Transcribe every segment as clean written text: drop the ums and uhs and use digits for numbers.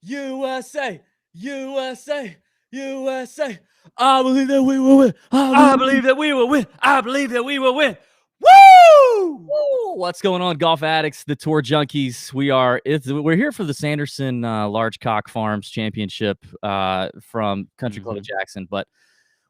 USA, USA, USA. I believe that we will win. I believe that we will win. I believe that we will win. Woo! Woo! What's going on, golf addicts, the Tour Junkies? We're here for the Sanderson Large Cock Farms Championship from Country Club of Jackson, but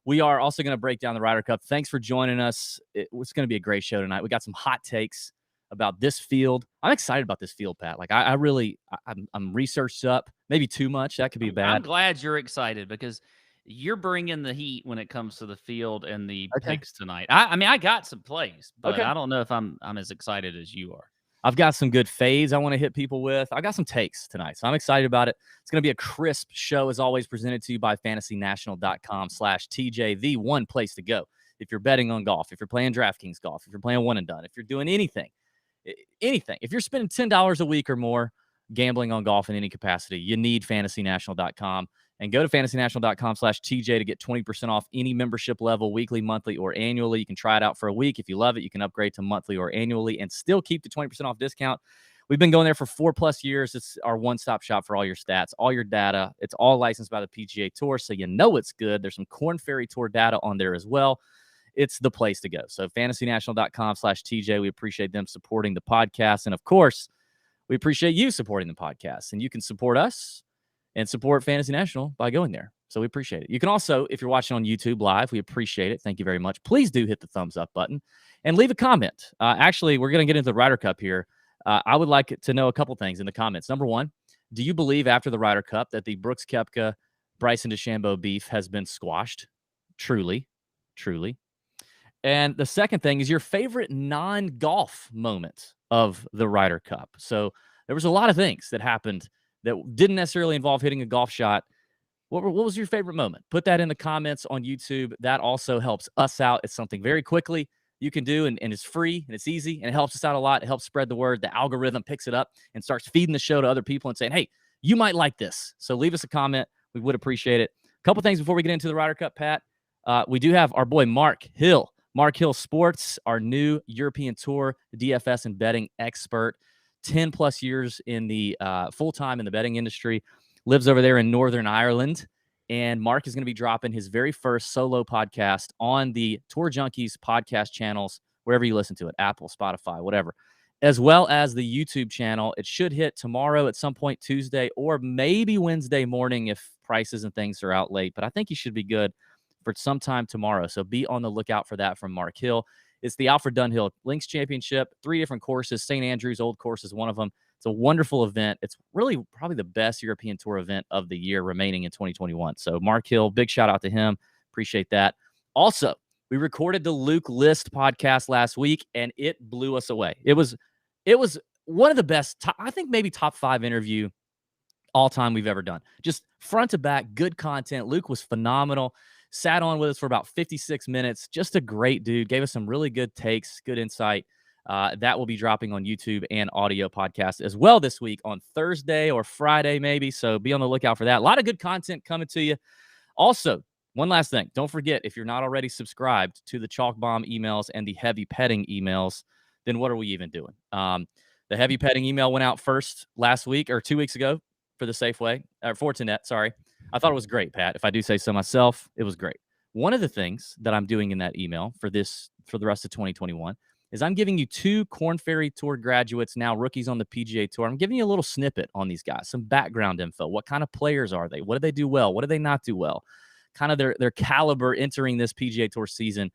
we are also going to break down the Ryder Cup. Thanks for joining us. It's going to be a great show tonight. We got some hot takes about this field. I'm excited about this field, Pat. Like I'm researched up. Maybe too much. That could be bad. I'm glad you're excited because you're bringing the heat when it comes to the field and the picks tonight. I mean, I got some plays, but I don't know if I'm as excited as you are. I've got some good fades I want to hit people with. I got some takes tonight, so I'm excited about it. It's going to be a crisp show, as always, presented to you by fantasynational.com/TJ, the one place to go if you're betting on golf, if you're playing DraftKings golf, if you're playing one and done, if you're doing anything. If you're spending $10 a week or more gambling on golf in any capacity, you need fantasynational.com. And go to fantasynational.com/TJ to get 20% off any membership level, weekly, monthly, or annually. You can try it out for a week. If you love it, you can upgrade to monthly or annually and still keep the 20% off discount. We've been going there for 4+ years. It's our one-stop shop for all your stats, all your data. It's all licensed by the PGA Tour, so you know it's good. There's some Korn Ferry Tour data on there as well. It's the place to go. So fantasynational.com/TJ. We appreciate them supporting the podcast. And, of course, we appreciate you supporting the podcast. And you can support us and support Fantasy National by going there. So we appreciate it. You can also, if you're watching on YouTube live, we appreciate it. Thank you very much. Please do hit the thumbs up button and leave a comment. Actually, we're going to get into the Ryder Cup here. I would like to know a couple things in the comments. Number one, do you believe after the Ryder Cup that the Brooks Koepka, Bryson DeChambeau beef has been squashed? Truly. And the second thing is your favorite non-golf moment of the Ryder Cup. So there was a lot of things that happened that didn't necessarily involve hitting a golf shot. What was your favorite moment? Put that in the comments on YouTube. That also helps us out. It's something very quickly you can do, and it's free, and it's easy, and it helps us out a lot. It helps spread the word. The algorithm picks it up and starts feeding the show to other people and saying, hey, you might like this. So leave us a comment. We would appreciate it. A couple things before we get into the Ryder Cup, Pat. We do have our boy Mark Hill. Mark Hill Sports, our new European Tour DFS and betting expert. 10+ years in the full-time in the betting industry, lives over there in Northern Ireland. And Mark is going to be dropping his very first solo podcast on the Tour Junkies podcast channels, wherever you listen to it, Apple, Spotify, whatever, as well as the YouTube channel. It should hit tomorrow at some point, Tuesday, or maybe Wednesday morning if prices and things are out late. But I think you should be good for sometime tomorrow. So be on the lookout for that from Mark Hill. It's the Alfred Dunhill Links Championship, 3 different courses. St. Andrews Old Course is one of them. It's a wonderful event. It's really probably the best European Tour event of the year remaining in 2021. So Mark Hill, big shout out to him. Appreciate that. Also, we recorded the Luke List podcast last week, and it blew us away. It was one of the best, I think maybe top 5 interview all time we've ever done. Just front to back, good content. Luke was phenomenal. Sat on with us for about 56 minutes. Just a great dude. Gave us some really good takes, good insight. That will be dropping on YouTube and audio podcast as well this week on Thursday or Friday maybe. So be on the lookout for that. A lot of good content coming to you. Also, one last thing. Don't forget, if you're not already subscribed to the Chalk Bomb emails and the Heavy Petting emails, then what are we even doing? The Heavy Petting email went out first last week or 2 weeks ago for the Safeway, or Fortinet, sorry. I thought it was great, Pat. If I do say so myself, it was great. One of the things that I'm doing in that email for the rest of 2021 is I'm giving you 2 Korn Ferry Tour graduates, now rookies on the PGA Tour. I'm giving you a little snippet on these guys, some background info. What kind of players are they? What do they do well? What do they not do well? Kind of their caliber entering this PGA Tour season.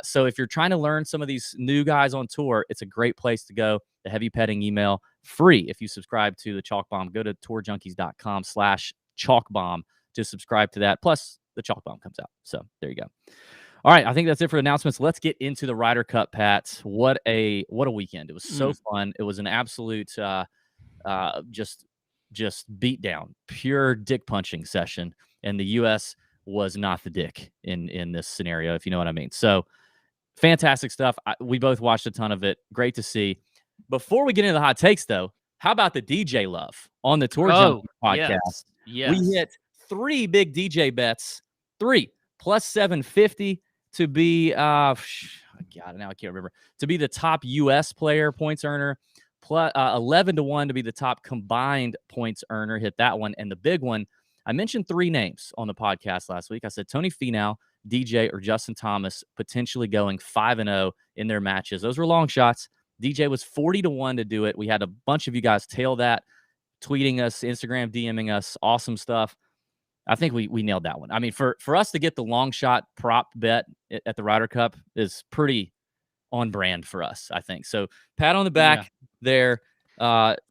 So if you're trying to learn some of these new guys on tour, it's a great place to go. The Heavy Petting email, free if you subscribe to the Chalk Bomb. Go to tourjunkies.com/chalkbomb to subscribe to that. Plus, the Chalk Bomb comes out. So there you go. All right, I think that's it for announcements. Let's get into the Ryder Cup, Pat. What a weekend. It was so fun. It was an absolute just beat down, pure dick punching session. And the U.S. was not the dick in this scenario, if you know what I mean. So fantastic stuff. We both watched a ton of it. Great to see. Before we get into the hot takes, though, how about the DJ love on the Tour Junkies podcast? Yes. We hit 3 big DJ bets, 3 plus 750 to be, God, now I can't remember, to be the top U.S. player, points earner, plus 11-1 to be the top combined points earner. Hit that one. And the big one, I mentioned 3 names on the podcast last week. I said Tony Finau, DJ, or Justin Thomas potentially going 5-0 in their matches. Those were long shots. DJ was 40-1 to do it. We had a bunch of you guys tail that, tweeting us, Instagram, DMing us. Awesome stuff. I think we nailed that one. I mean, for us to get the long shot prop bet at the Ryder Cup is pretty on brand for us, I think. So pat on the back there.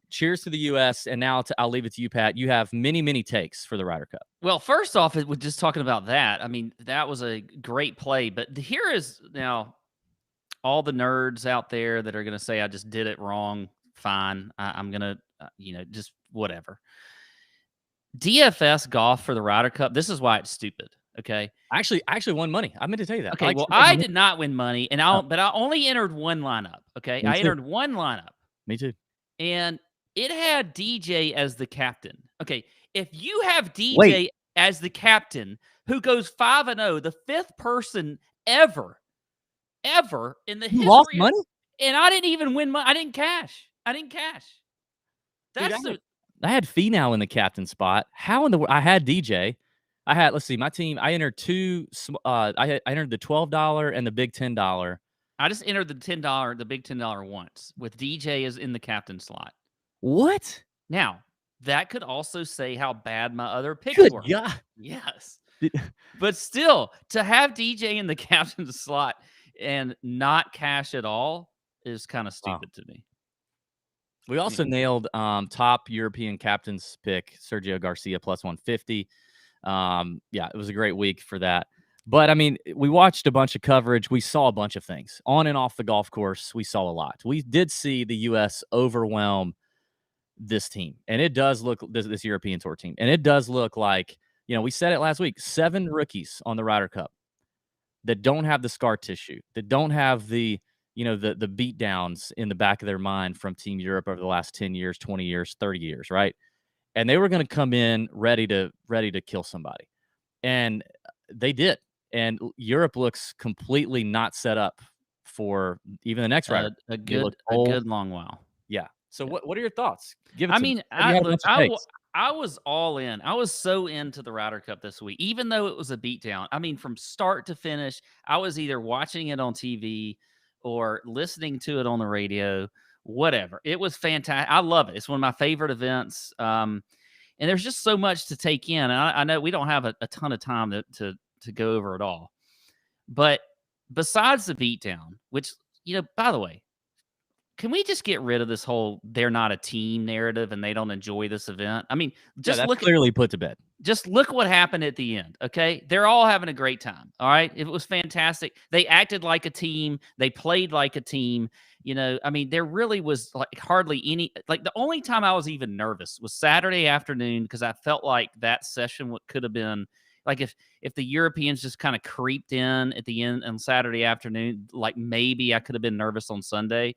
Cheers to the U.S. And now I'll leave it to you, Pat. You have many, many takes for the Ryder Cup. Well, first off, with just talking about that, I mean, that was a great play. But here is now all the nerds out there that are going to say I just did it wrong. Fine. I'm going to, just whatever. DFS golf for the Ryder Cup. This is why it's stupid. Okay. I actually won money. I meant to tell you that. Okay. Well, I did not win money, but I only entered one lineup. Okay. I entered one lineup. Me too. And it had DJ as the captain. Okay. If you have DJ as the captain who goes 5-0, the 5th person ever in the history. Lost money? And I didn't even win money. I didn't cash. That's I had Finau in the captain spot. How in the world? I had DJ. I had, let's see, my team. I entered I entered the $12 and the big $10. I just entered the $10, the big $10 once with DJ as in the captain slot. What? Now that could also say how bad my other picks were. God. Yes, but still, to have DJ in the captain slot and not cash at all is kind of stupid to me. We also nailed top European captain's pick, Sergio Garcia, plus 150. It was a great week for that. But, I mean, we watched a bunch of coverage. We saw a bunch of things. On and off the golf course, we saw a lot. We did see the U.S. overwhelm this team. And it does look, this European Tour team. And it does look like, we said it last week, 7 rookies on the Ryder Cup that don't have the scar tissue, that don't have the beat downs in the back of their mind from Team Europe over the last 10 years, 20 years, 30 years, right? And they were going to come in ready to kill somebody. And they did. And Europe looks completely not set up for even the next round. A good long while. Yeah. So what are your thoughts? I was all in. I was so into the Ryder Cup this week, even though it was a beatdown. I mean, from start to finish, I was either watching it on TV or listening to it on the radio, whatever. It was fantastic. I love it. It's one of my favorite events. And there's just so much to take in. And I know we don't have a ton of time to go over it all. But besides the beatdown, which, by the way, can we just get rid of this whole they're not a team narrative and they don't enjoy this event? I mean, just that's clearly put to bed. Just look what happened at the end, okay? They're all having a great time, all right? It was fantastic. They acted like a team. They played like a team. I mean, there really was hardly any – the only time I was even nervous was Saturday afternoon because I felt like that session could have been – if the Europeans just kind of creeped in at the end on Saturday afternoon, maybe I could have been nervous on Sunday.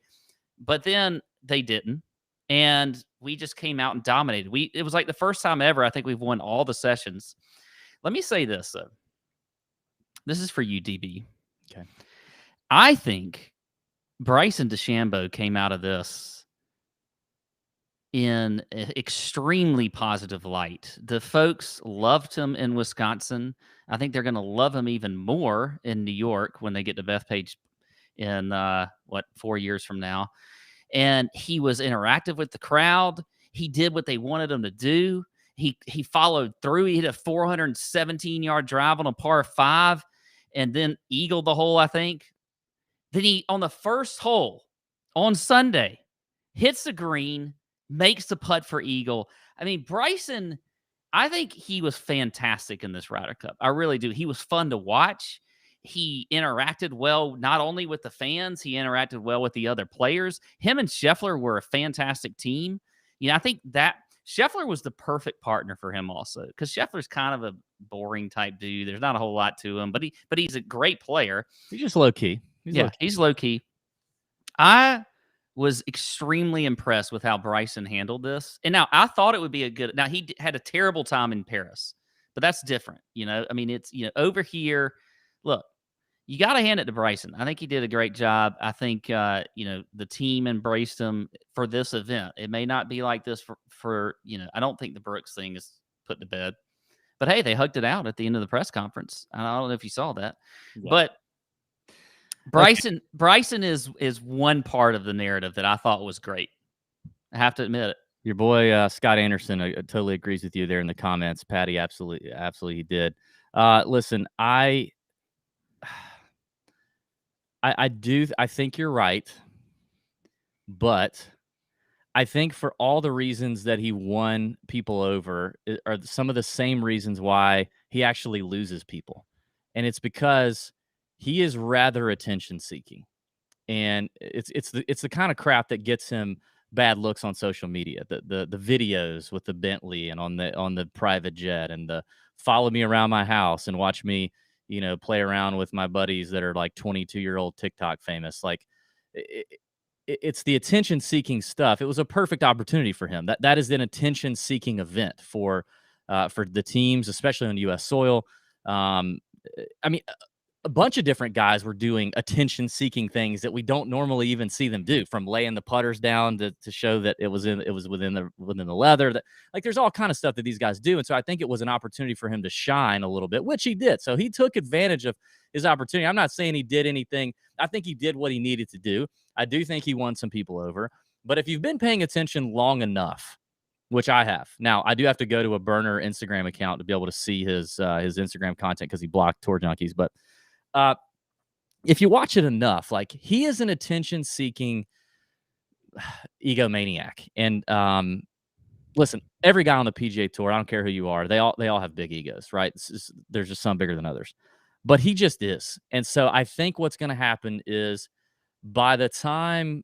But then they didn't, and we just came out and dominated. It was like the first time ever I think we've won all the sessions. Let me say this, though. This is for you, DB. Okay. I think Bryson DeChambeau came out of this in an extremely positive light. The folks loved him in Wisconsin. I think they're going to love him even more in New York when they get to Bethpage in 4 years from now. And he was interactive with the crowd. He did what they wanted him to do. He followed through. He hit a 417-yard drive on a par 5 and then eagled the hole, I think. Then he, on the first hole on Sunday, hits the green, makes the putt for eagle. I mean, Bryson, I think he was fantastic in this Ryder Cup. I really do. He was fun to watch. He interacted well, not only with the fans, he interacted well with the other players. Him and Scheffler were a fantastic team. I think that Scheffler was the perfect partner for him also, because Scheffler's kind of a boring type dude. There's not a whole lot to him, but he's a great player. He's just low key. He's low key. I was extremely impressed with how Bryson handled this. And now I thought it would be now he had a terrible time in Paris, but that's different. I mean, it's, over here, look, you got to hand it to Bryson. I think he did a great job. I think, the team embraced him for this event. It may not be like this for I don't think the Brooks thing is put to bed. But hey, they hugged it out at the end of the press conference. I don't know if you saw that. Yeah. But Bryson is one part of the narrative that I thought was great. I have to admit it. Your boy Scott Anderson totally agrees with you there in the comments. Patty, absolutely he did. Listen, I think you're right, but I think for all the reasons that he won people over are some of the same reasons why he actually loses people. And it's because he is rather attention seeking. And it's the kind of crap that gets him bad looks on social media. The videos with the Bentley and on the private jet and the follow me around my house and watch me, play around with my buddies that are like 22-year-old TikTok famous. Like it's the attention seeking stuff. It was a perfect opportunity for him. That is an attention seeking event for the teams, especially on U.S. soil. I mean, a bunch of different guys were doing attention-seeking things that we don't normally even see them do, from laying the putters down to show that it was within the leather. That, like, there's all kind of stuff that these guys do, and so I think it was an opportunity for him to shine a little bit, which he did. So he took advantage of his opportunity. I'm not saying he did anything. I think he did what he needed to do. I do think he won some people over. But if you've been paying attention long enough, which I have. Now, I do have to go to a burner Instagram account to be able to see his Instagram content because he blocked Tour Junkies, but if you watch it enough, like, he is an attention-seeking egomaniac. And listen, every guy on the PGA Tour, I don't care who you are, they all have big egos, right? There's just some bigger than others, but he just is. And so I think what's going to happen is by the time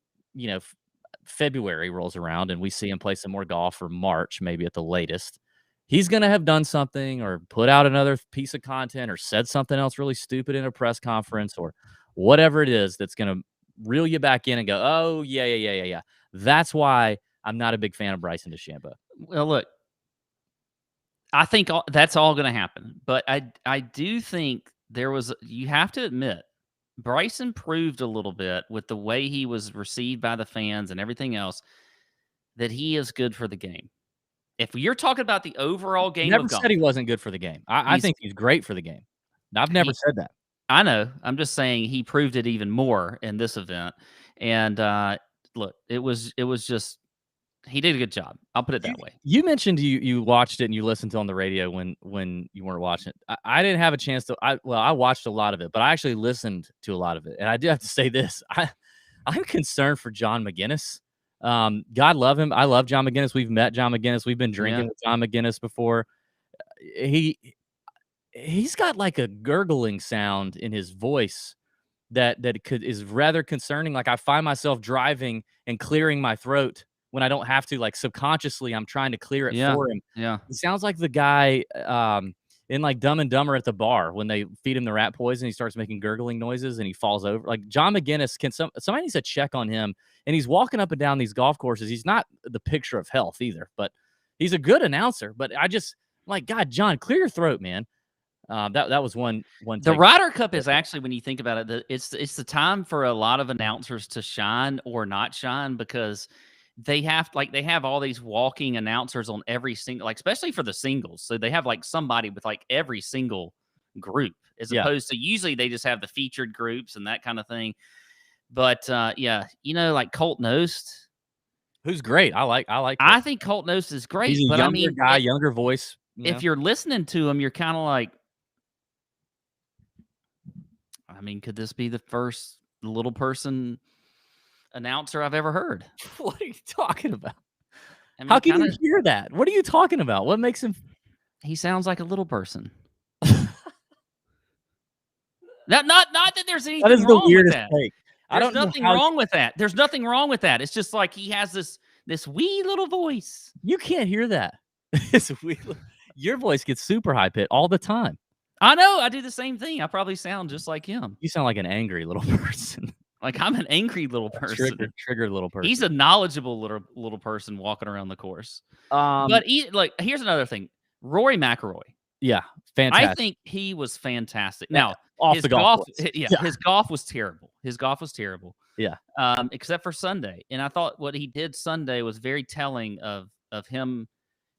February rolls around and we see him play some more golf, or March maybe at the latest, he's going to have done something or put out another piece of content or said something else really stupid in a press conference or whatever it is that's going to reel you back in and go, oh, yeah. That's why I'm not a big fan of Bryson DeChambeau. Well, look, I think that's all going to happen. But I do think you have to admit, Bryson proved a little bit with the way he was received by the fans and everything else that he is good for the game. If you're talking about the overall game of golf. Never said he wasn't good for the game. I think he's great for the game. I've never said that. I know. I'm just saying he proved it even more in this event. And look, it was just, he did a good job. I'll put it that way. You mentioned you watched it and you listened to it on the radio when you weren't watching it. I didn't have a chance to. I watched a lot of it, but I actually listened to a lot of it. And I do have to say this: I'm concerned for John Mcginnis. God love him. I love John Mcginnis. We've met John Mcginnis. We've been drinking with John Mcginnis before. He's got like a gurgling sound in his voice that is rather concerning. Like, I find myself driving and clearing my throat when I don't have to. Like, subconsciously, I'm trying to clear it for him. Yeah. He sounds like the guy in like Dumb and Dumber at the bar when they feed him the rat poison. He starts making gurgling noises and he falls over. Like, John Mcginnis, somebody needs to check on him. And he's walking up and down these golf courses. He's not the picture of health either, but he's a good announcer. But I'm like, God, John, clear your throat, man. That was one. The Ryder Cup is actually, when you think about it, it's the time for a lot of announcers to shine or not shine, because they have all these walking announcers on every single, like, especially for the singles. So they have like somebody with like every single group, as opposed to usually they just have the featured groups and that kind of thing. But like Colt Knost, who's great. I think Colt Knost is great. He's a younger guy, younger voice. If you're listening to him, you're kind of like, I mean, could this be the first little person announcer I've ever heard? What are you talking about? I mean, how can you hear that? What are you talking about? What makes him? He sounds like a little person. Not that there's anything wrong with that. Take. There's nothing wrong with that. There's nothing wrong with that. It's just like he has this wee little voice. You can't hear that. Your voice gets super high pitched all the time. I know. I do the same thing. I probably sound just like him. You sound like an angry little person. Like, I'm an angry little person. Triggered little person. He's a knowledgeable little person walking around the course. But here's another thing. Rory Mcilroy. Yeah, I fantastic. think he was fantastic. Yeah, Now, off his the golf course. Yeah. his golf was terrible. His golf was terrible, Yeah. except for Sunday. And I thought what he did Sunday was very telling of him,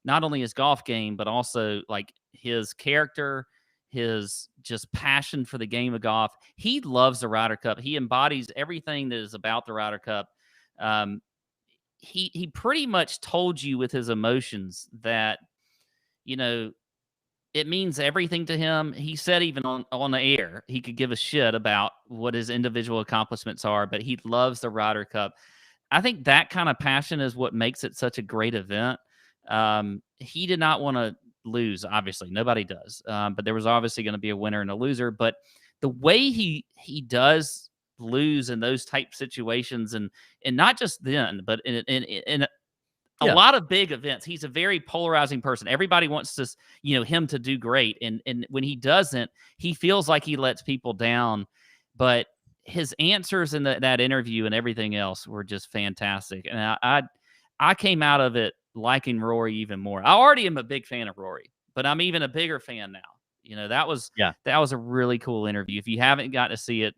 not only his golf game, but also like his character, his just passion for the game of golf. He loves the Ryder Cup. He embodies everything that is about the Ryder Cup. Um, he pretty much told you with his emotions that, you know, it means everything to him. He said even on the air, he could give a shit about what his individual accomplishments are, but he loves the Ryder Cup. I think that kind of passion is what makes it such a great event. He did not want to lose, obviously. Nobody does. But there was obviously going to be a winner and a loser. But the way he does lose in those type situations, and not just then, but in a lot of big events, he's a very polarizing person. Everybody wants to, him to do great. And when he doesn't, he feels like he lets people down. But his answers in that interview and everything else were just fantastic. And I came out of it liking Rory even more. I already am a big fan of Rory, but I'm even a bigger fan now. That was a really cool interview. If you haven't got to see it,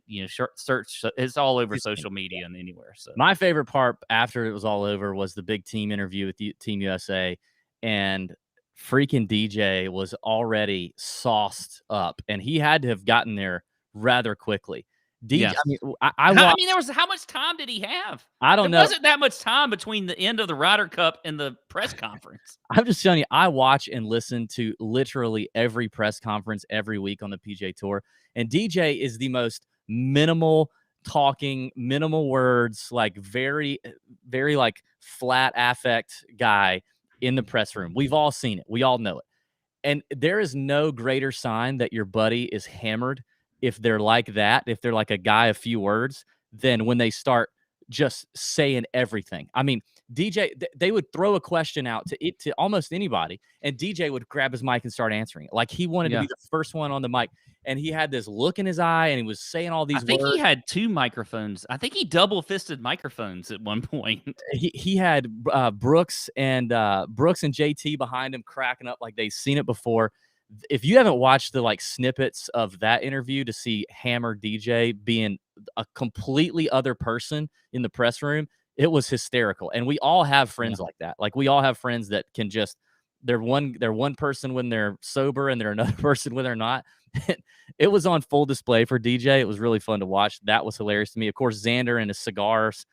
search. It's all over social media and anywhere. So my favorite part after it was all over was the big team interview with Team USA, and freaking DJ was already sauced up, and he had to have gotten there rather quickly. DJ, yes. I mean, there was how much time did he have? I don't know. There wasn't that much time between the end of the Ryder Cup and the press conference. I'm just telling you, I watch and listen to literally every press conference every week on the PGA Tour, and DJ is the most minimal talking, minimal words, like very, very like flat affect guy in the press room. We've all seen it. We all know it. And there is no greater sign that your buddy is hammered if they're like that, if they're like a guy of few words, than when they start just saying everything. I mean, DJ, they would throw a question out to almost anybody, and DJ would grab his mic and start answering it. Like he wanted to be the first one on the mic, and he had this look in his eye, and he was saying all these words. I think he had two microphones. I think he double-fisted microphones at one point. He had Brooks and JT behind him cracking up like they've seen it before. If you haven't watched the like snippets of that interview to see Hammer DJ being a completely other person in the press room, it was hysterical. And we all have friends like that. Like we all have friends that can just they're one person when they're sober and they're another person when they're not. It was on full display for DJ. It was really fun to watch. That was hilarious to me. Of course, Xander and his cigars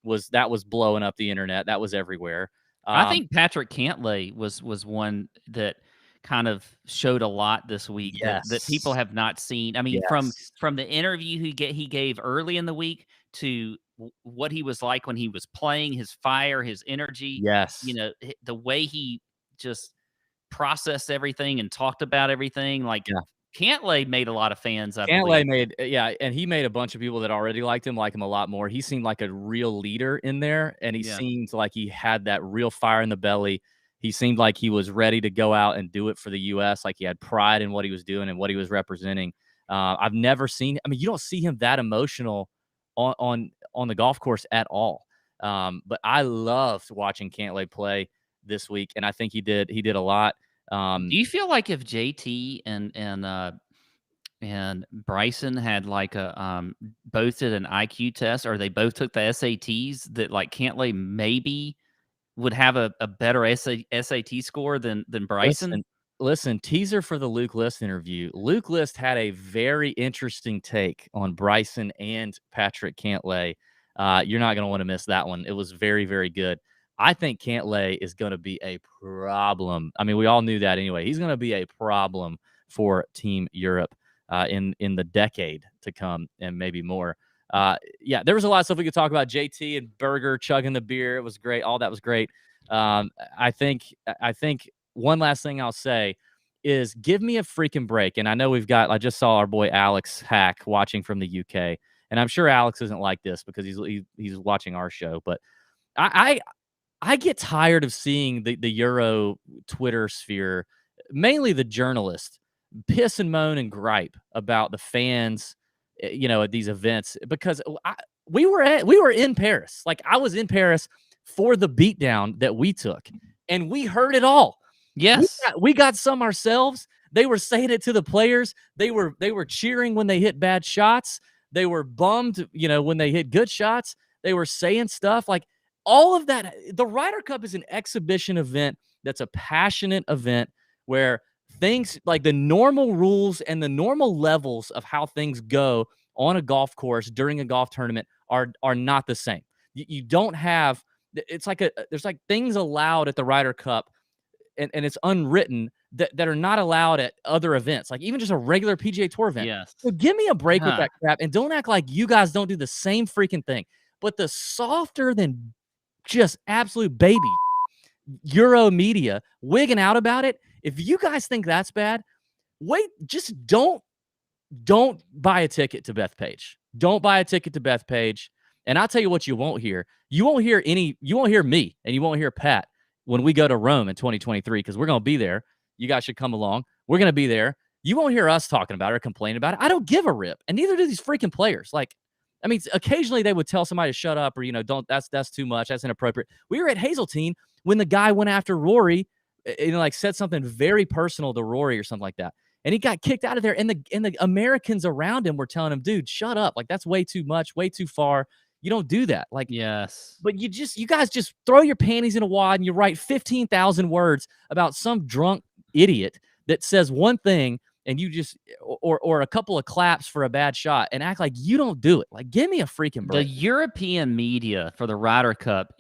was blowing up the internet. That was everywhere. I think Patrick Cantley was one that kind of showed a lot this week that people have not seen. I mean, from the interview he gave early in the week to what he was like when he was playing, his fire, his energy. Yes. The way he just processed everything and talked about everything. Like Cantley made a lot of fans. Cantley made, and he made a bunch of people that already liked him like him a lot more. He seemed like a real leader in there, and he seemed like he had that real fire in the belly. He seemed like he was ready to go out and do it for the U.S. Like he had pride in what he was doing and what he was representing. I've never seen. I mean, you don't see him that emotional on the golf course at all. But I loved watching Cantley play this week, and I think he did a lot. Do you feel like if JT and Bryson had like a both did an IQ test, or they both took the SATs, that like Cantley maybe would have a better SAT score than Bryson? Listen, teaser for the Luke List interview. Luke List had a very interesting take on Bryson and Patrick Cantley. You're not going to want to miss that one. It was very, very good. I think Cantley is going to be a problem. I mean, we all knew that anyway. He's going to be a problem for Team Europe in the decade to come and maybe more. There was a lot of stuff we could talk about. JT and Burger chugging the beer. It was great. All that was great. I think one last thing I'll say is give me a freaking break. And I know I just saw our boy Alex Hack watching from the UK, and I'm sure Alex isn't like this because he's watching our show, but I get tired of seeing the Euro Twitter sphere, mainly the journalists, piss and moan and gripe about the fans, at these events, because we were in Paris. Like I was in Paris for the beatdown that we took, and we heard it all. Yes, we got some ourselves. They were saying it to the players. They were cheering when they hit bad shots. They were bummed, when they hit good shots. They were saying stuff like all of that. The Ryder Cup is an exhibition event that's a passionate event where things like the normal rules and the normal levels of how things go on a golf course during a golf tournament are not the same. You don't have, it's like there's like things allowed at the Ryder Cup and it's unwritten that are not allowed at other events, like even just a regular PGA Tour event. Yes. So give me a break with that crap and don't act like you guys don't do the same freaking thing. But the softer than just absolute baby Euro media wigging out about it, if you guys think that's bad, wait, just don't buy a ticket to Bethpage. Don't buy a ticket to Bethpage. And I'll tell you what you won't hear. You won't hear me and you won't hear Pat when we go to Rome in 2023 because we're going to be there. You guys should come along. We're going to be there. You won't hear us talking about it or complaining about it. I don't give a rip. And neither do these freaking players. Like, I mean, occasionally they would tell somebody to shut up or, don't, that's too much. That's inappropriate. We were at Hazeltine when the guy went after Rory, like said something very personal to Rory or something like that. And he got kicked out of there. And the Americans around him were telling him, dude, shut up. Like, that's way too much, way too far. You don't do that. Like, yes. But you guys just throw your panties in a wad and you write 15,000 words about some drunk idiot that says one thing and you just, or a couple of claps for a bad shot and act like you don't do it. Like, give me a freaking break. The European media for the Ryder Cup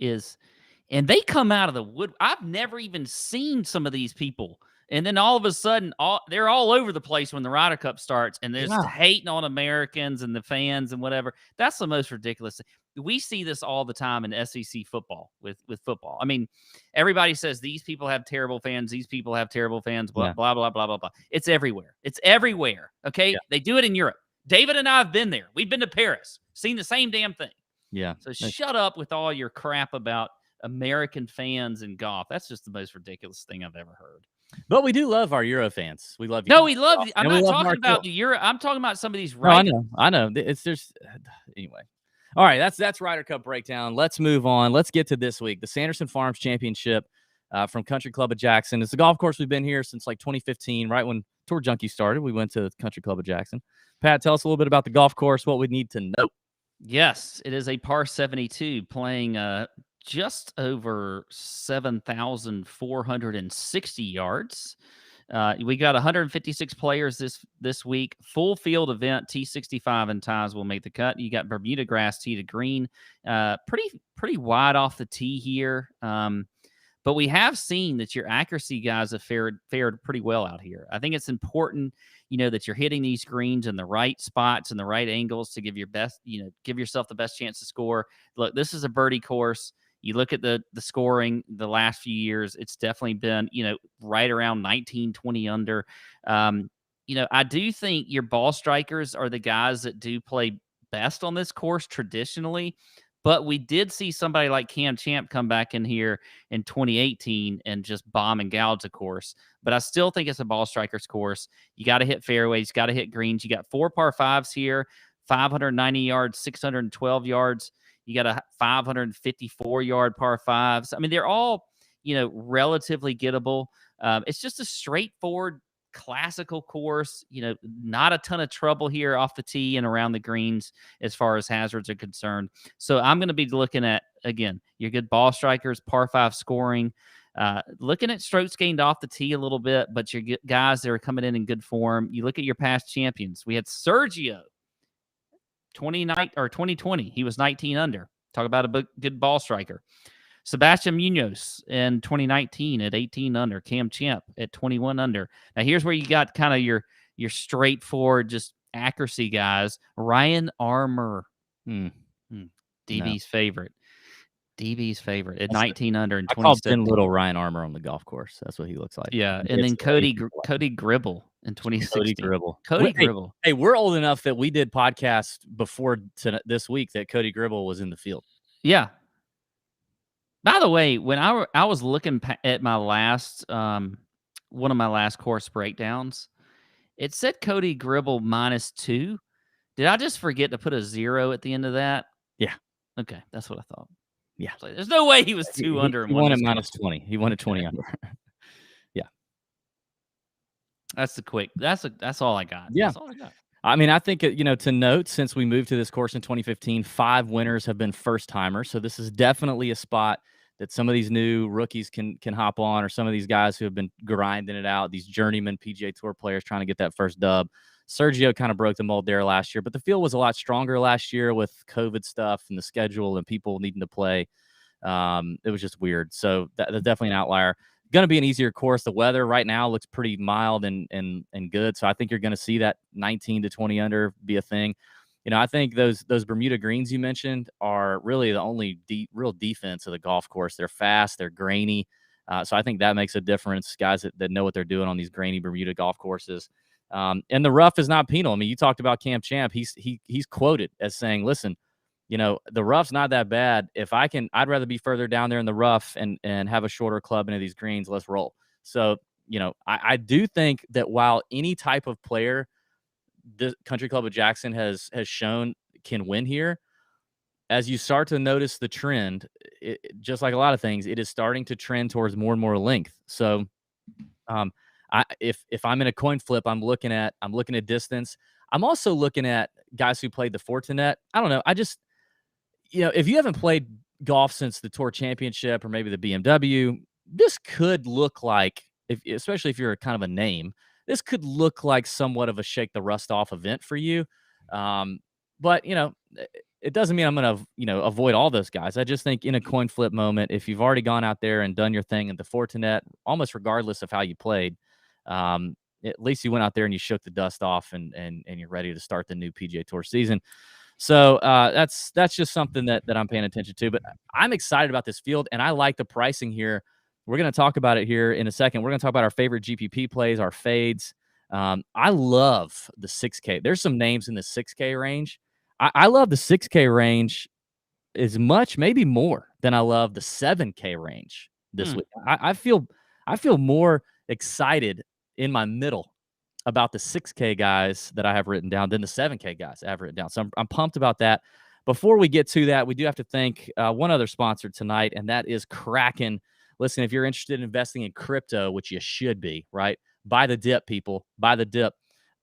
and they come out of the wood. I've never even seen some of these people. And then all of a sudden, they're all over the place when the Ryder Cup starts, and there's hating on Americans and the fans and whatever. That's the most ridiculous thing. We see this all the time in SEC football with football. I mean, everybody says these people have terrible fans. These people have terrible fans, blah, blah, blah, blah, blah, blah. It's everywhere. It's everywhere, okay? Yeah. They do it in Europe. David and I have been there. We've been to Paris, seen the same damn thing. Yeah. So shut up with all your crap about American fans and golf. That's just the most ridiculous thing I've ever heard. But we do love our Euro fans. We love you. No, we love you. I'm not talking about the Euro. I'm talking about some of these. I know. It's just anyway. All right, that's Ryder Cup breakdown. Let's move on. Let's get to this week. The Sanderson Farms Championship from Country Club of Jackson. It's a golf course we've been here since like 2015, right when Tour Junkies started. We went to Country Club of Jackson. Pat, tell us a little bit about the golf course, what we need to know. Yes, it is a par 72 playing just over 7,460 yards. We got 156 players this week. Full field event, T65 and ties will make the cut. You got Bermuda grass tee to green. Pretty wide off the tee here. But we have seen that your accuracy guys have fared pretty well out here. I think it's important, that you're hitting these greens in the right spots and the right angles to give yourself the best chance to score. Look, this is a birdie course. You look at the scoring the last few years, it's definitely been, right around 19, 20 under. I do think your ball strikers are the guys that do play best on this course traditionally. But we did see somebody like Cam Champ come back in here in 2018 and just bomb and gouge a course. But I still think it's a ball strikers course. You got to hit fairways, got to hit greens. You got 4 par 5s here, 590 yards, 612 yards. You got a 554-yard par 5s. I mean, they're all, relatively gettable. It's just a straightforward, classical course. Not a ton of trouble here off the tee and around the greens as far as hazards are concerned. So I'm going to be looking at, again, your good ball strikers, par 5 scoring, looking at strokes gained off the tee a little bit, but your guys that are coming in good form. You look at your past champions. We had Sergio. 2020, he was 19 under. Talk about a good ball striker. Sebastian Munoz in 2019 at 18 under. Cam Champ at 21 under. Now here's where you got kind of your straightforward, just accuracy guys. Ryan Armour, DB's favorite. DB's favorite at 19 under in 2017. I called little Ryan Armour on the golf course. That's what he looks like. Yeah, and then Cody Gribble in 2016. Cody Gribble. Hey, we're old enough that we did podcasts before this week that Cody Gribble was in the field. Yeah. By the way, when I was looking at my last one of my last course breakdowns, it said Cody Gribble -2. Did I just forget to put a 0 at the end of that? Yeah. Okay, that's what I thought. Yeah. So there's no way he was 2 under. He won at -20. He won at 20 under. Yeah. That's the quick. That's all I got. Yeah. That's all I got. I mean, I think, to note, since we moved to this course in 2015, 5 winners have been first-timers, so this is definitely a spot that some of these new rookies can hop on, or some of these guys who have been grinding it out, these journeyman PGA Tour players trying to get that first dub. Sergio kind of broke the mold there last year, but the field was a lot stronger last year with COVID stuff and the schedule and people needing to play. It was just weird, so that's definitely an outlier. Going to be an easier course. The weather right now looks pretty mild and good, so I think you're going to see that 19 to 20 under be a thing. I think those Bermuda greens you mentioned are really the only real defense of the golf course. They're fast, they're grainy, so I think that makes a difference. Guys that know what they're doing on these grainy Bermuda golf courses, and the rough is not penal. I mean, you talked about Camp Champ. He's quoted as saying, "Listen, the rough's not that bad. I'd rather be further down there in the rough and have a shorter club into these greens. Let's roll." So, I do think that while any type of player the Country Club of Jackson has shown can win here, as you start to notice the trend, just like a lot of things, it is starting to trend towards more and more length. So, if I'm in a coin flip, I'm looking at distance. I'm also looking at guys who played the Fortinet. I don't know. If you haven't played golf since the Tour Championship or maybe the BMW, this could look like, especially if you're kind of a name, this could look like somewhat of a shake the rust off event for you. But it doesn't mean I'm going to, avoid all those guys. I just think in a coin flip moment, if you've already gone out there and done your thing at the Fortinet, almost regardless of how you played, at least you went out there and you shook the dust off and you're ready to start the new PGA Tour season. So that's just something that I'm paying attention to. But I'm excited about this field, and I like the pricing here. We're going to talk about it here in a second. We're going to talk about our favorite GPP plays, our fades. I love the 6K. There's some names in the 6K range. I love the 6K range as much, maybe more, than I love the 7K range this week. I feel more excited in my middle about the 6K guys that I have written down than the 7K guys I have written down. So I'm pumped about that. Before we get to that, we do have to thank one other sponsor tonight, and that is Kraken. Listen, if you're interested in investing in crypto, which you should be, right? Buy the dip, people. Buy the dip.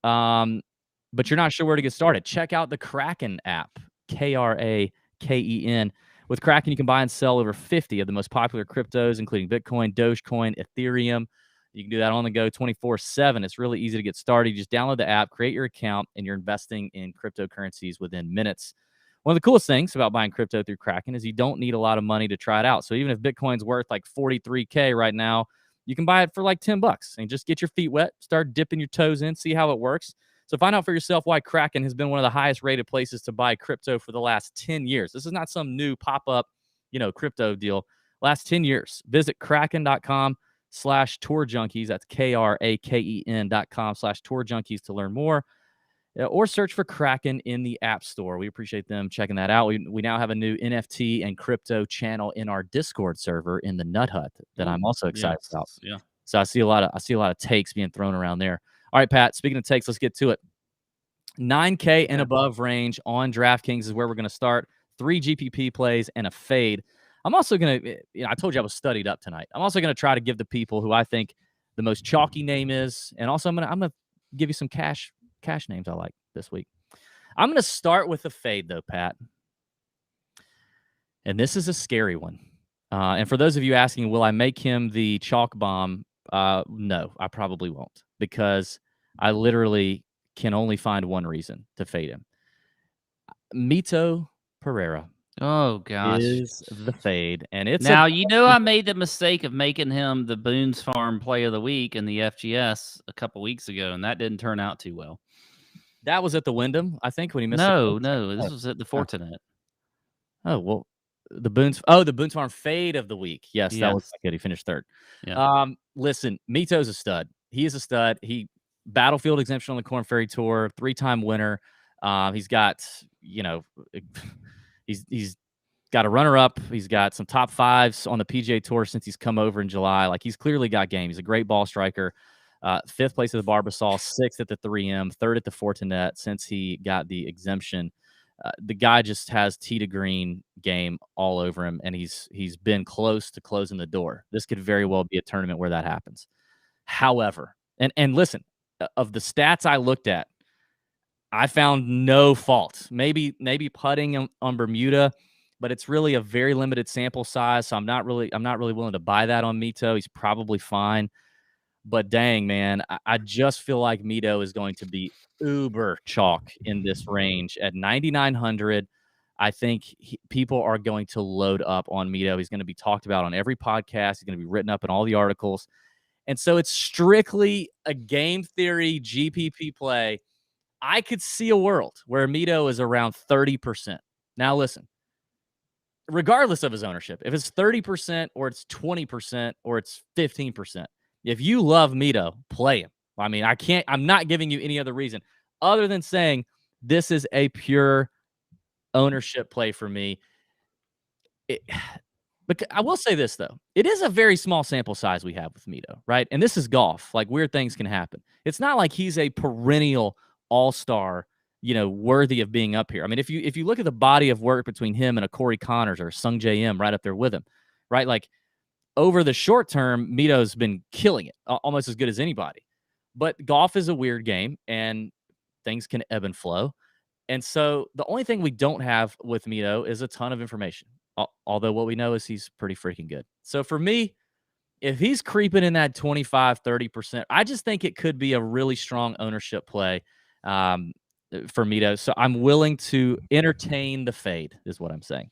But you're not sure where to get started. Check out the Kraken app, Kraken. With Kraken, you can buy and sell over 50 of the most popular cryptos, including Bitcoin, Dogecoin, Ethereum. You can do that on the go 24/7. It's really easy to get started. You just download the app, create your account, and you're investing in cryptocurrencies within minutes. One of the coolest things about buying crypto through Kraken is you don't need a lot of money to try it out. So even if Bitcoin's worth like 43K right now, you can buy it for like $10 and just get your feet wet, start dipping your toes in, see how it works. So find out for yourself why Kraken has been one of the highest rated places to buy crypto for the last 10 years. This is not some new pop-up, crypto deal. Last 10 years. Visit kraken.com/Tour Junkies. That's KRAKEN.com/Tour Junkies to learn more. Or search for Kraken in the App Store. We appreciate them checking that out. We now have a new NFT and crypto channel in our Discord server in the Nut Hut that I'm also excited about. Yeah. So I see a lot of takes being thrown around there. All right, Pat, speaking of takes, let's get to it. 9K and above range on DraftKings is where we're going to start. 3 GPP plays and a fade. I'm also going to, I told you I was studied up tonight. I'm also going to try to give the people who I think the most chalky name is, and also I'm going to give you some cash names I like this week. I'm going to start with a fade, though, Pat. And this is a scary one. And for those of you asking, will I make him the chalk bomb? No, I probably won't, because I literally can only find one reason to fade him. Mito Pereira. Oh gosh, is the fade, and it's now I made the mistake of making him the Boone's Farm Play of the Week in the FGS a couple weeks ago, and that didn't turn out too well. That was at the Wyndham, I think, when he missed. No, this was at the Fortinet. Oh well, the Boone's Farm fade of the week. Yes, that was good. He finished third. Yeah. Listen, Mito's a stud. He is a stud. He battlefield exemption on the Korn Ferry Tour, 3-time winner. He's got, he's got a runner-up. He's got some top 5s on the PGA Tour since he's come over in July. Like, he's clearly got game. He's a great ball striker. 5th place at the Barbasol, 6th at the 3M, 3rd at the Fortinet since he got the exemption. The guy just has tee to green game all over him, and he's been close to closing the door. This could very well be a tournament where that happens. However, and listen, of the stats I looked at, I found no fault. Maybe putting on Bermuda, but it's really a very limited sample size, so I'm not really willing to buy that on Mito. He's probably fine. But dang, man, I just feel like Mito is going to be uber chalk in this range at 9,900. I think people are going to load up on Mito. He's going to be talked about on every podcast. He's going to be written up in all the articles. And so it's strictly a game theory GPP play. I could see a world where Mito is around 30%. Now, listen, regardless of his ownership, if it's 30% or it's 20% or it's 15%, if you love Mito, play him. I mean, I'm not giving you any other reason other than saying this is a pure ownership play for me. But I will say this, though. It is a very small sample size we have with Mito, right? And this is golf. Like, weird things can happen. It's not like he's a perennial all-star, worthy of being up here. I mean, if you look at the body of work between him and a Corey Connors or a Sung J M right up there with him, right? Like, over the short term, Mito's been killing it, almost as good as anybody. But golf is a weird game, and things can ebb and flow. And so the only thing we don't have with Mito is a ton of information. Although what we know is he's pretty freaking good. So for me, if he's creeping in that 25, 30%, I just think it could be a really strong ownership play for Mito. So I'm willing to entertain the fade, is what I'm saying.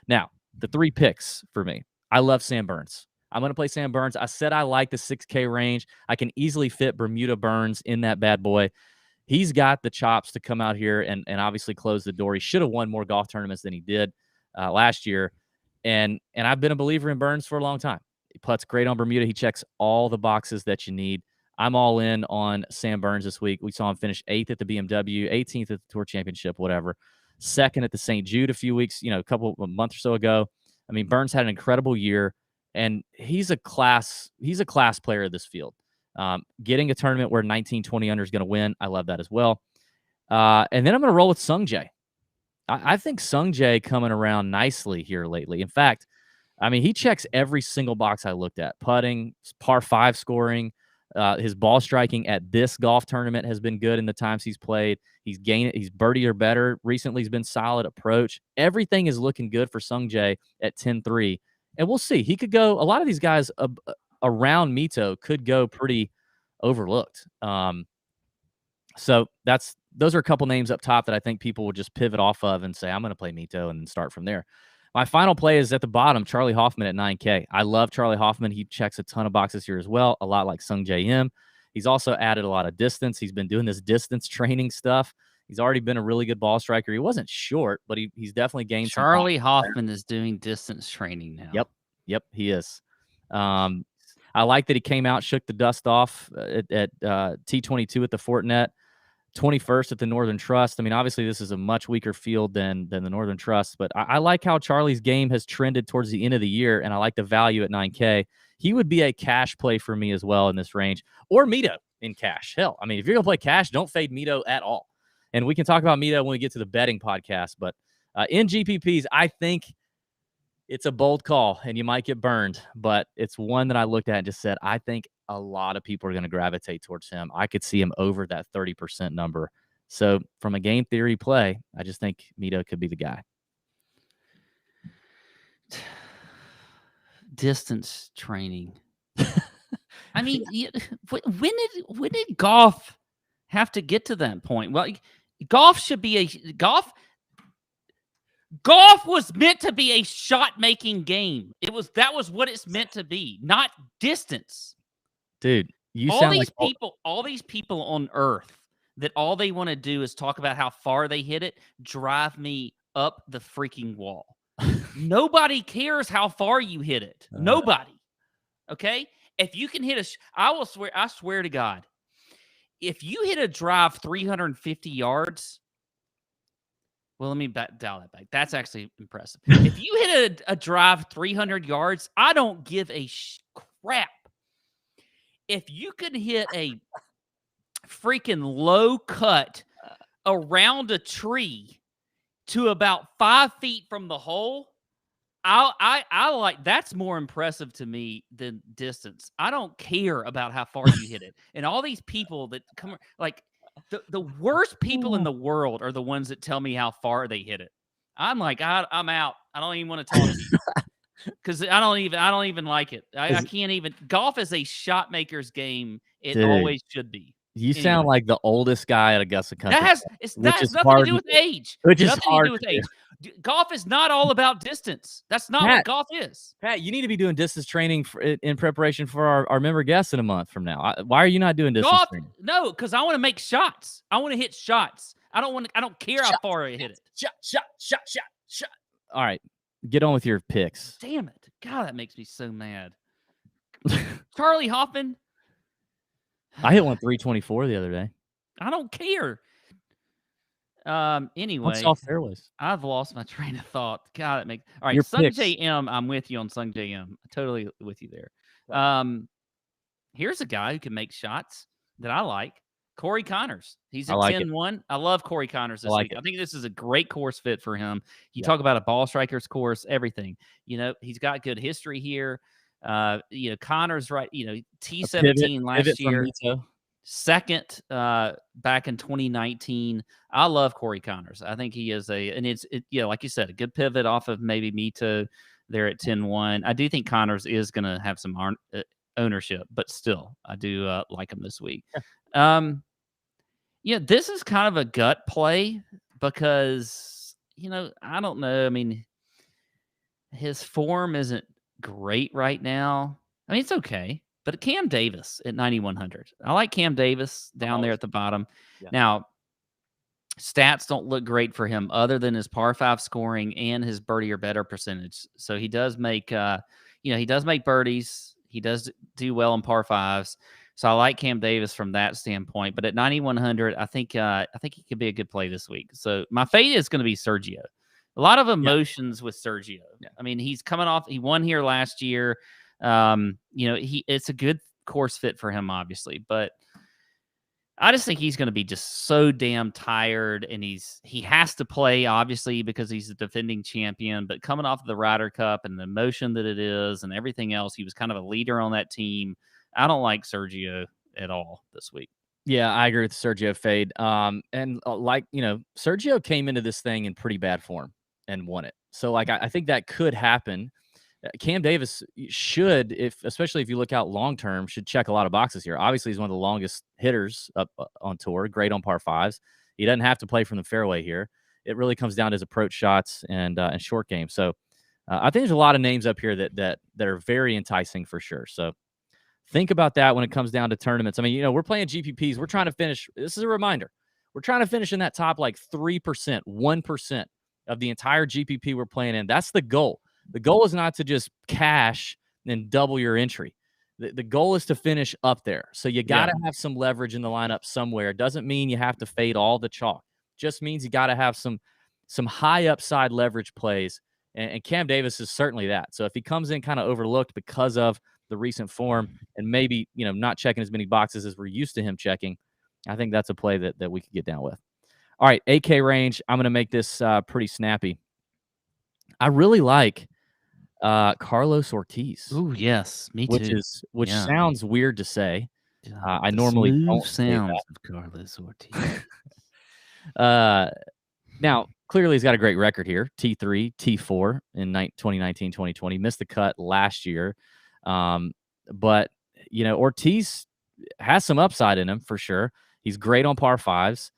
Now, the 3 picks for me. I love Sam Burns. I'm going to play Sam Burns. I said I like the 6K range. I can easily fit Bermuda Burns in that bad boy. He's got the chops to come out here and obviously close the door. He should have won more golf tournaments than he did last year. And I've been a believer in Burns for a long time. He putts great on Bermuda. He checks all the boxes that you need. I'm all in on Sam Burns this week. We saw him finish 8th at the BMW, 18th at the Tour Championship, whatever. 2nd at the St. Jude a few weeks, a month or so ago. I mean, Burns had an incredible year, and he's a class player of this field. Getting a tournament where 19, 20 under is going to win, I love that as well. And then I'm going to roll with Sung Jae. I think Sung Jae coming around nicely here lately. In fact, I mean, he checks every single box I looked at. Putting, par 5 scoring, his ball striking at this golf tournament has been good in the times he's played. He's birdie or better. Recently, he's been solid approach. Everything is looking good for Sung Jae at 10-3. And we'll see. He could go, a lot of these guys around Mito could go pretty overlooked. So those are a couple names up top that I think people will just pivot off of and say, I'm going to play Mito and start from there. My final play is at the bottom, Charlie Hoffman at 9K. I love Charlie Hoffman. He checks a ton of boxes here as well, a lot like Sung J M. He's also added a lot of distance. He's been doing this distance training stuff. He's already been a really good ball striker. He wasn't short, but he's definitely gained some. Charlie Hoffman is doing distance training now. Yep, he is. I like that he came out, shook the dust off at T22 at the Fortinet, 21st at the Northern Trust. I mean, obviously, this is a much weaker field than the Northern Trust, but I like how Charlie's game has trended towards the end of the year, and I like the value at 9K. He would be a cash play for me as well in this range, or Mito in cash. Hell, I mean, if you're going to play cash, don't fade Mito at all. And we can talk about Mito when we get to the betting podcast, but in GPPs, I think it's a bold call, and you might get burned, but it's one that I looked at and just said, I think a lot of people are going to gravitate towards him. I could see him over that 30% number. So from a game theory play, I just think Mito could be the guy. Distance training. I mean, when did golf have to get to that point? Well, golf should be golf was meant to be a shot-making game. That was what it's meant to be, not distance. Dude, all these people on Earth that all they want to do is talk about how far they hit it, drive me up the freaking wall. Nobody cares how far you hit it. Nobody. Okay? If you can hit I swear to God, if you hit a drive 350 yards, well, let me dial that back. That's actually impressive. If you hit a drive 300 yards, I don't give a crap. If you could hit a freaking low cut around a tree to about 5 feet from the hole, I like that's more impressive to me than distance. I don't care about how far you hit it. And all these people that come like the worst people in the world are the ones that tell me how far they hit it. I'm like, I'm out. I don't even want to talk to you. Because I don't even like it. I can't even. Golf is a shot maker's game. It Dude, always should be. You Anyway. sound like the oldest guy at Augusta Country. That has nothing to do with age. Which is nothing hard to do with age. Golf is not all about distance. That's not what golf is. Pat, you need to be doing distance training in preparation for our member guests in a month from now. Why are you not doing distance training? No, because I want to make shots. I want to hit shots. I don't care how far I hit it. Shot. All right. Get on with your picks. Damn it. God, that makes me so mad. Charlie Hoffman. I hit one 324 the other day. I don't care. Anyway, off fairways. I've lost my train of thought. God, that makes all right. Your Sung picks. JM, I'm with you on Sung JM. Totally with you there. Here's a guy who can make shots that I like. Corey Connors. He's at 10-1. I love Corey Connors this week. I think this is a great course fit for him. You talk about a ball striker's course, everything. He's got good history here. Connors, right? T17 last year. Second back in 2019. I love Corey Connors. I think he is like you said, a good pivot off of maybe Mito there at 10-1. I do think Connors is going to have some ownership, but still, I do like him this week. This is kind of a gut play because, I don't know. I mean, his form isn't great right now. I mean, it's okay. But Cam Davis at 9,100. I like Cam Davis down there at the bottom. Yeah. Now, stats don't look great for him other than his par 5 scoring and his birdie or better percentage. So he does make, he does make birdies. He does do well in par 5s. So I like Cam Davis from that standpoint. But at 9,100, I think he could be a good play this week. So my fade is going to be Sergio. A lot of emotions with Sergio. Yeah. I mean, he's coming off. He won here last year. It's a good course fit for him, obviously, but I just think he's going to be just so damn tired, and he has to play, obviously, because he's the defending champion, but coming off of the Ryder Cup and the emotion that it is and everything else, he was kind of a leader on that team. I don't like Sergio at all this week. Yeah, I agree with Sergio fade. Sergio came into this thing in pretty bad form and won it. So I think that could happen. Cam Davis should, especially if you look out long term, should check a lot of boxes here. Obviously, he's one of the longest hitters up on tour, great on par 5s. He doesn't have to play from the fairway here. It really comes down to his approach shots and short game. So I think there's a lot of names up here that are very enticing for sure. So think about that when it comes down to tournaments. I mean, we're playing GPPs. We're trying to finish. This is a reminder. We're trying to finish in that top 3%, 1% of the entire GPP we're playing in. That's the goal. The goal is not to just cash and double your entry. The goal is to finish up there. So you got to have some leverage in the lineup somewhere. It doesn't mean you have to fade all the chalk. It just means you got to have some high upside leverage plays. And Cam Davis is certainly that. So if he comes in kind of overlooked because of the recent form and maybe, not checking as many boxes as we're used to him checking, I think that's a play that we could get down with. All right, 8K range. I'm going to make this pretty snappy. I really like Carlos Ortiz. Oh yes, me too. Which sounds weird to say. I normally don't say that. Of Carlos Ortiz. Now clearly he's got a great record here. T3, T4 in 2019, 2020. Missed the cut last year, but Ortiz has some upside in him for sure. He's great on par 5s.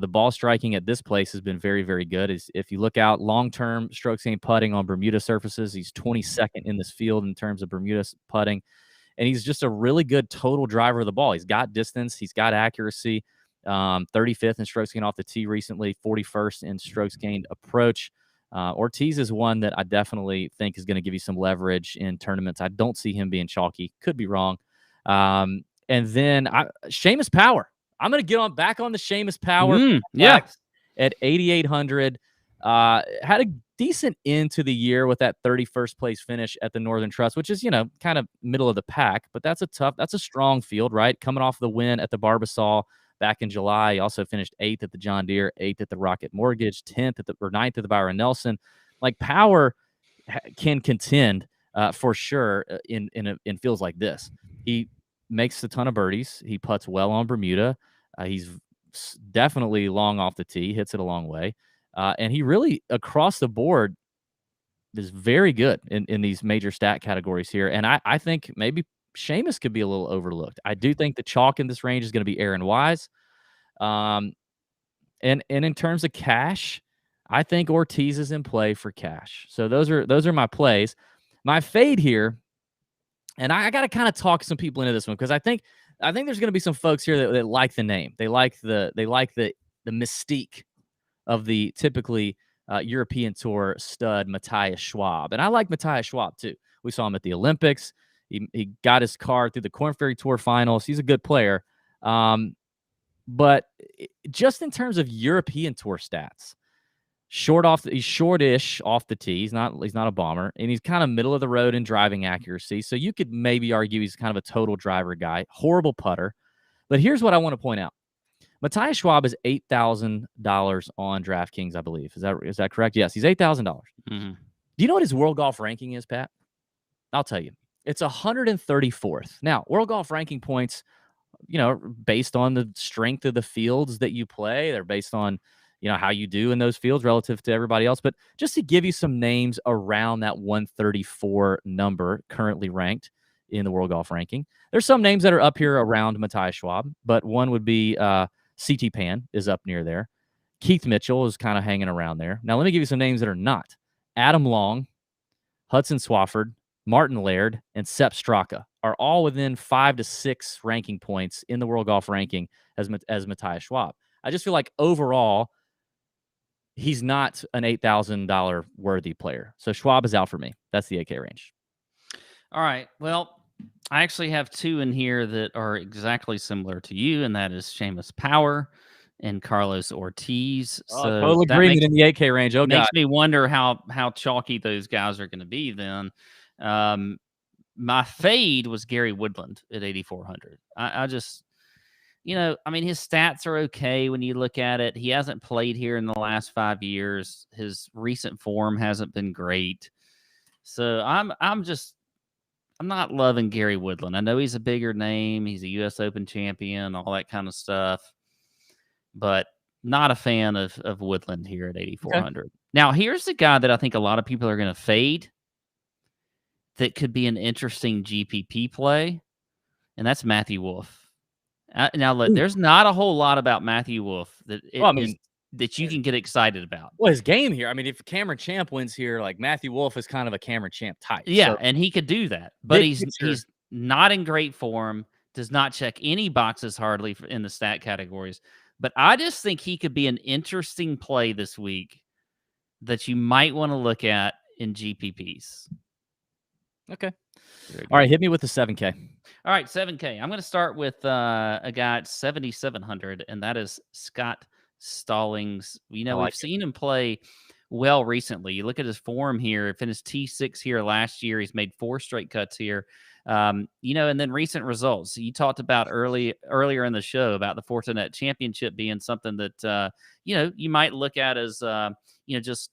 The ball striking at this place has been very, very good. If you look out long-term strokes gained putting on Bermuda surfaces, he's 22nd in this field in terms of Bermuda putting. And he's just a really good total driver of the ball. He's got distance. He's got accuracy. 35th in strokes gained off the tee recently, 41st in strokes gained approach. Ortiz is one that I definitely think is going to give you some leverage in tournaments. I don't see him being chalky. Could be wrong. And then Sheamus Power. I'm going to get back on the Sheamus Power. At 8,800. Had a decent end to the year with that 31st place finish at the Northern Trust, which is, kind of middle of the pack, but that's a strong field, right? Coming off the win at the Barbasol back in July. He also finished 8th at the John Deere, 8th at the Rocket Mortgage, 9th at the Byron Nelson. Power, can contend for sure in fields like this. He makes a ton of birdies. He putts well on Bermuda. He's definitely long off the tee, hits it a long way. And he really, across the board, is very good in these major stat categories here. And I think maybe Sheamus could be a little overlooked. I do think the chalk in this range is going to be Aaron Wise. And in terms of cash, I think Ortiz is in play for cash. So those are my plays. My fade here, and I got to kind of talk some people into this one because I think there's going to be some folks here that like the name. They like the mystique of the typically European Tour stud Mattia Schwab. And I like Mattia Schwab too. We saw him at the Olympics. He got his card through the Korn Ferry Tour finals. He's a good player. But just in terms of European Tour stats, he's shortish off the tee. He's not a bomber, and he's kind of middle of the road in driving accuracy. So you could maybe argue he's kind of a total driver guy. Horrible putter. But here's what I want to point out. Mattia Schwab is $8,000 on DraftKings, I believe. Is that correct? Yes, he's $8,000. Mm-hmm. Do you know what his world golf ranking is, Pat? I'll tell you. It's 134th. Now, world golf ranking points, based on the strength of the fields that you play. They're based on, how you do in those fields relative to everybody else. But just to give you some names around that 134 number currently ranked in the world golf ranking, there's some names that are up here around Mattia Schwab, but one would be CT Pan is up near there. Keith Mitchell is kind of hanging around there. Now, let me give you some names that are not. Adam Long, Hudson Swafford, Martin Laird, and Sepp Straka are all within 5 to 6 ranking points in the world golf ranking as Mattia Schwab. I just feel like overall, he's not an $8,000 worthy player. So Schwab is out for me. That's the AK range. All right. Well, I actually have two in here that are exactly similar to you, and that is Sheamus Power and Carlos Ortiz. So total agreement in the AK range. Oh, makes me wonder how chalky those guys are going to be then. My fade was Gary Woodland at 8,400. I just, his stats are okay when you look at it. He hasn't played here in the last 5 years. His recent form hasn't been great. So I'm not loving Gary Woodland. I know he's a bigger name. He's a U.S. Open champion, all that kind of stuff. But not a fan of Woodland here at 8,400. Okay. Now, here's the guy that I think a lot of people are going to fade that could be an interesting GPP play, and that's Matthew Wolff. Now, look, there's not a whole lot about Matthew Wolff that you can get excited about. Well, his game here, if Cameron Champ wins here, like Matthew Wolff is kind of a Cameron Champ type. Yeah, and he could do that. But he's not in great form, does not check any boxes hardly in the stat categories. But I just think he could be an interesting play this week that you might want to look at in GPPs. Okay. All right, hit me with the 7K. All right, 7K. I'm going to start with a guy at 7,700, and that is Scott Stallings. We've seen him play well recently. You look at his form here. He finished T6 here last year. He's made 4 straight cuts here. And then recent results. You talked about earlier in the show about the Fortinet Championship being something that, you might look at as, just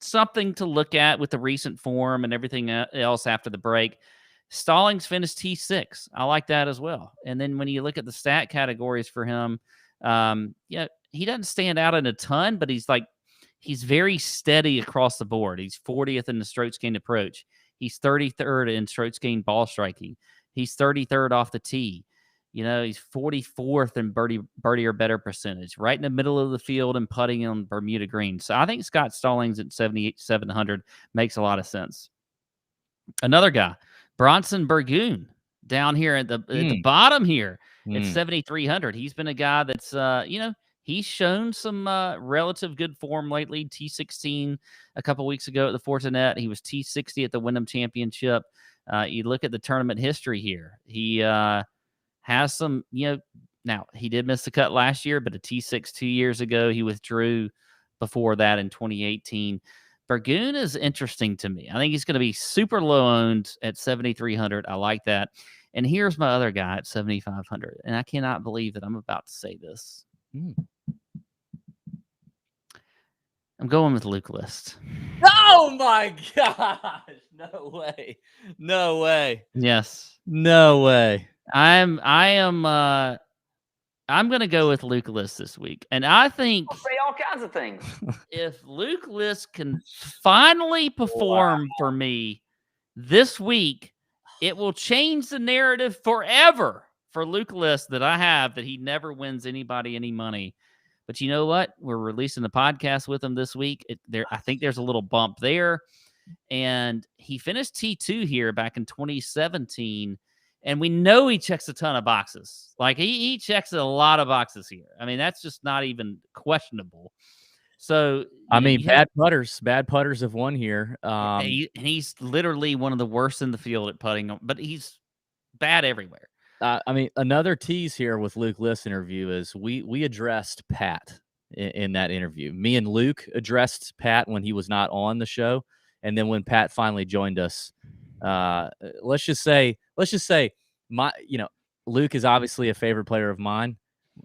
something to look at with the recent form and everything else after the break. Stallings finished T6. I like that as well. And then when you look at the stat categories for him, he doesn't stand out in a ton, but he's very steady across the board. He's 40th in the strokes gained approach. He's 33rd in strokes gained ball striking. He's 33rd off the tee. He's 44th in birdie or better percentage, right in the middle of the field and putting on Bermuda Green. So I think Scott Stallings at 7,700 makes a lot of sense. Another guy, Bronson Burgoon, down here at the bottom here at 7,300. He's been a guy that's, he's shown some relative good form lately. T16 a couple weeks ago at the Fortinet. He was T60 at the Wyndham Championship. You look at the tournament history here. He has some, now he did miss the cut last year, but a T6 2 years ago, he withdrew before that in 2018. Burgoon is interesting to me. I think he's going to be super low owned at 7,300. I like that. And here's my other guy at 7,500. And I cannot believe that I'm about to say this. I'm going with Luke List. Oh my gosh! No way! No way! Yes, No way! I'm going to go with Luke List this week, and I think I'll say all kinds of things. if Luke List can finally perform for me this week, it will change the narrative forever for Luke List that I have that he never wins anybody any money. But you know what? We're releasing the podcast with him this week. I think there's a little bump there. And he finished T2 here back in 2017. And we know he checks a ton of boxes. Like he checks a lot of boxes here. I mean, that's just not even questionable. So I mean, bad putters have won here. He's literally one of the worst in the field at putting, but he's bad everywhere. I mean, another tease here with Luke List interview is we addressed Pat in that interview. Me and Luke addressed Pat when he was not on the show, and then when Pat finally joined us, let's just say Luke is obviously a favorite player of mine.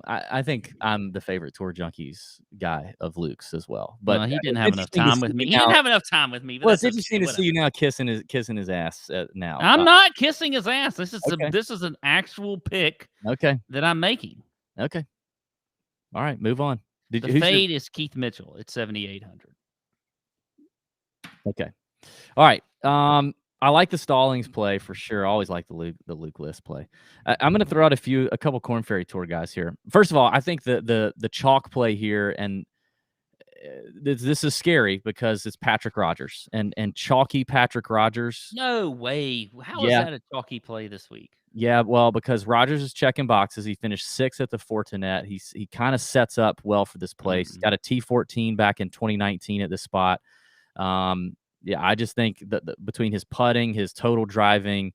I think I'm the favorite Tour Junkies guy of Luke's as well. But he didn't have enough time with me. He didn't have enough time with me. Well, it's interesting to see you now kissing his ass now. I'm not kissing his ass. This is okay. This is an actual pick. Okay. That I'm making. Okay. All right, move on. The fade is Keith Mitchell at 7,800. Okay. All right. I like the Stallings play for sure. I always like the Luke List play. I'm going to throw out a couple Corn Ferry Tour guys here. First of all, I think the chalk play here, and this is scary because it's Patrick Rogers and chalky Patrick Rogers. No way. How is that a chalky play this week? Yeah, well, because Rogers is checking boxes. He finished 6th at the Fortinet. He kind of sets up well for this place. Got a T14 back in 2019 at this spot. Yeah, I just think that between his putting, his total driving,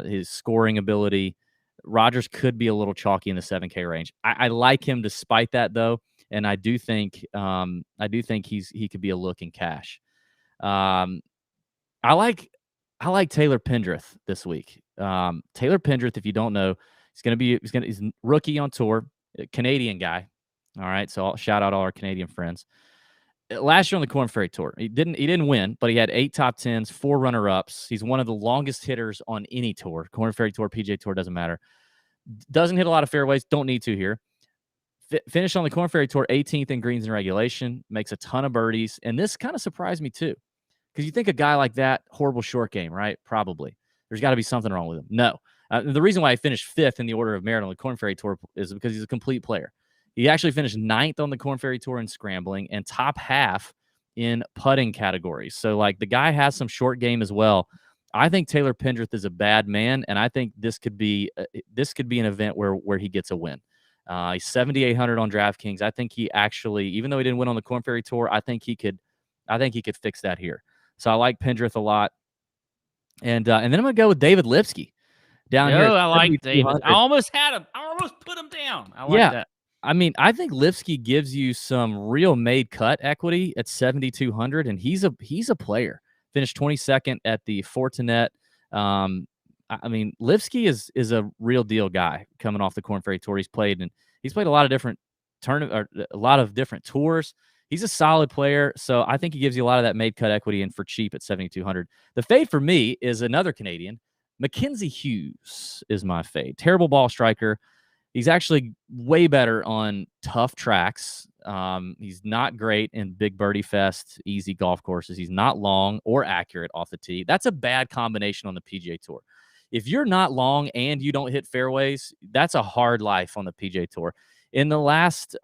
his scoring ability, Rogers could be a little chalky in the 7K range. I like him despite that, though, and I do think he could be a look in cash. I like Taylor Pindreth this week. Taylor Pindreth, if you don't know, he's rookie on tour, Canadian guy. All right, so I'll shout out all our Canadian friends. Last year on the Corn Ferry Tour, he didn't win, but he had 8 top 10s, 4 runner-ups. He's one of the longest hitters on any tour. Corn Ferry Tour, PGA Tour, doesn't matter. Doesn't hit a lot of fairways. Don't need to here. Finished on the Corn Ferry Tour 18th in greens and regulation. Makes a ton of birdies. And this kind of surprised me too. Because you think a guy like that, horrible short game, right? Probably. There's got to be something wrong with him. No. The reason why he finished 5th in the order of merit on the Corn Ferry Tour is because he's a complete player. He actually finished 9th on the Corn Ferry Tour in scrambling and top half in putting categories. So, like, the guy has some short game as well. I think Taylor Pindreth is a bad man, and I think this could be an event where he gets a win. He's 7,800 on DraftKings. I think he actually, even though he didn't win on the Corn Ferry Tour, I think he could fix that here. So I like Pindreth a lot, and then I'm gonna go with David Lipsky down here. I like David. I almost had him. I almost put him down. I like that. I mean, I think Lipsky gives you some real made cut equity at 7,200, and he's a player. Finished 22nd at the Fortinet. I mean, Lipsky is a real deal guy coming off the Corn Ferry Tour. He's played a lot of different tours. He's a solid player, so I think he gives you a lot of that made cut equity and for cheap at 7,200. The fade for me is another Canadian. Mackenzie Hughes is my fade. Terrible ball striker. He's actually way better on tough tracks. He's not great in big birdie fest, easy golf courses. He's not long or accurate off the tee. That's a bad combination on the PGA Tour. If you're not long and you don't hit fairways, that's a hard life on the PGA Tour. In the last,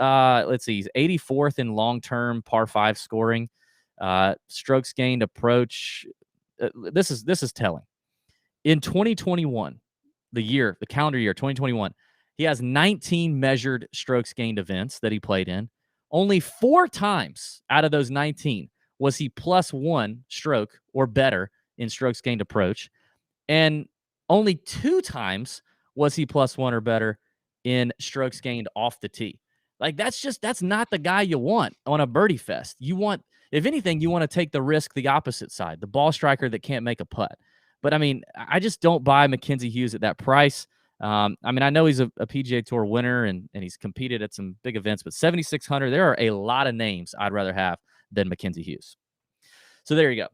he's 84th in long-term par 5 scoring, strokes gained approach. This is telling. In 2021, the calendar year 2021, he has 19 measured strokes gained events that he played in. Only 4 times out of those 19 was he +1 stroke or better in strokes gained approach. And only 2 times was he +1 or better in strokes gained off the tee. Like, that's not the guy you want on a birdie fest. You want, if anything, you want to take the risk the opposite side, the ball striker that can't make a putt. But I mean, I just don't buy Mackenzie Hughes at that price. I mean, I know he's a PGA Tour winner and he's competed at some big events, but 7,600, there are a lot of names I'd rather have than Mackenzie Hughes. So there you go.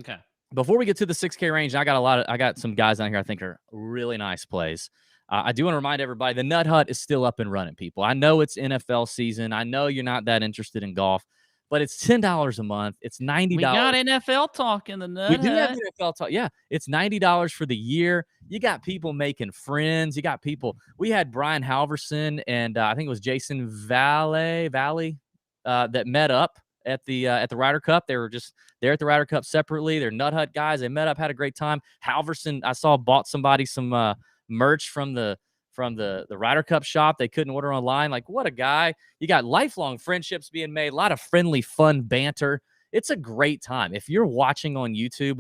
Okay. Before we get to the 6K range, I got some guys on here I think are really nice plays. I do want to remind everybody the Nut Hut is still up and running, people. I know it's NFL season. I know you're not that interested in golf, but it's $10 a month. It's $90. We got NFL talk in the We Nut do have Hut. NFL talk. Yeah, it's $90 for the year. You got people making friends. You got people. We had Brian Halverson and I think it was Jason Valley that met up at the Ryder Cup. They were just there at the Ryder Cup separately. They're Nut Hut guys. They met up, had a great time. Halverson, I saw, bought somebody some merch from the Ryder Cup shop. They couldn't order online. Like, what a guy. You got lifelong friendships being made, a lot of friendly, fun banter. It's a great time. If you're watching on YouTube,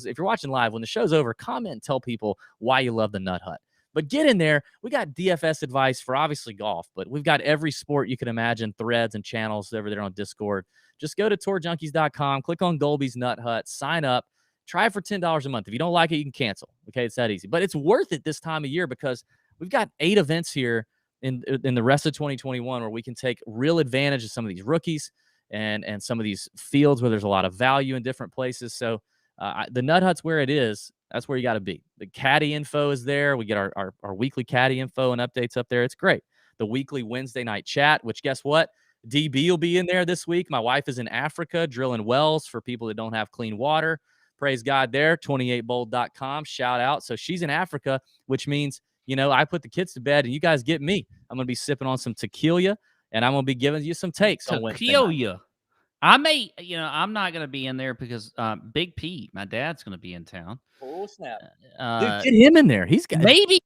if you're watching live, when the show's over, comment and tell people why you love the Nut Hut. But get in there. We got DFS advice for obviously golf, but we've got every sport you can imagine, threads and channels over there on Discord. Just go to tourjunkies.com, click on Golby's Nut Hut, sign up, try it for $10 a month. If you don't like it, you can cancel. Okay, it's that easy. But it's worth it this time of year because we've got 8 events here in the rest of 2021 where we can take real advantage of some of these rookies and some of these fields where there's a lot of value in different places. So the Nut Hut's where it is. That's where you got to be. The caddy info is there. We get our weekly caddy info and updates up there. It's great. The weekly Wednesday night chat, which guess what? DB will be in there this week. My wife is in Africa drilling wells for people that don't have clean water. Praise God there. 28bold.com. Shout out. So she's in Africa, which means, I put the kids to bed and you guys get me. I'm going to be sipping on some tequila and I'm going to be giving you some takes on Wednesday night. I may, I'm not going to be in there because Big Pete, my dad's going to be in town. Oh, snap. Dude, get him in there. He's got maybe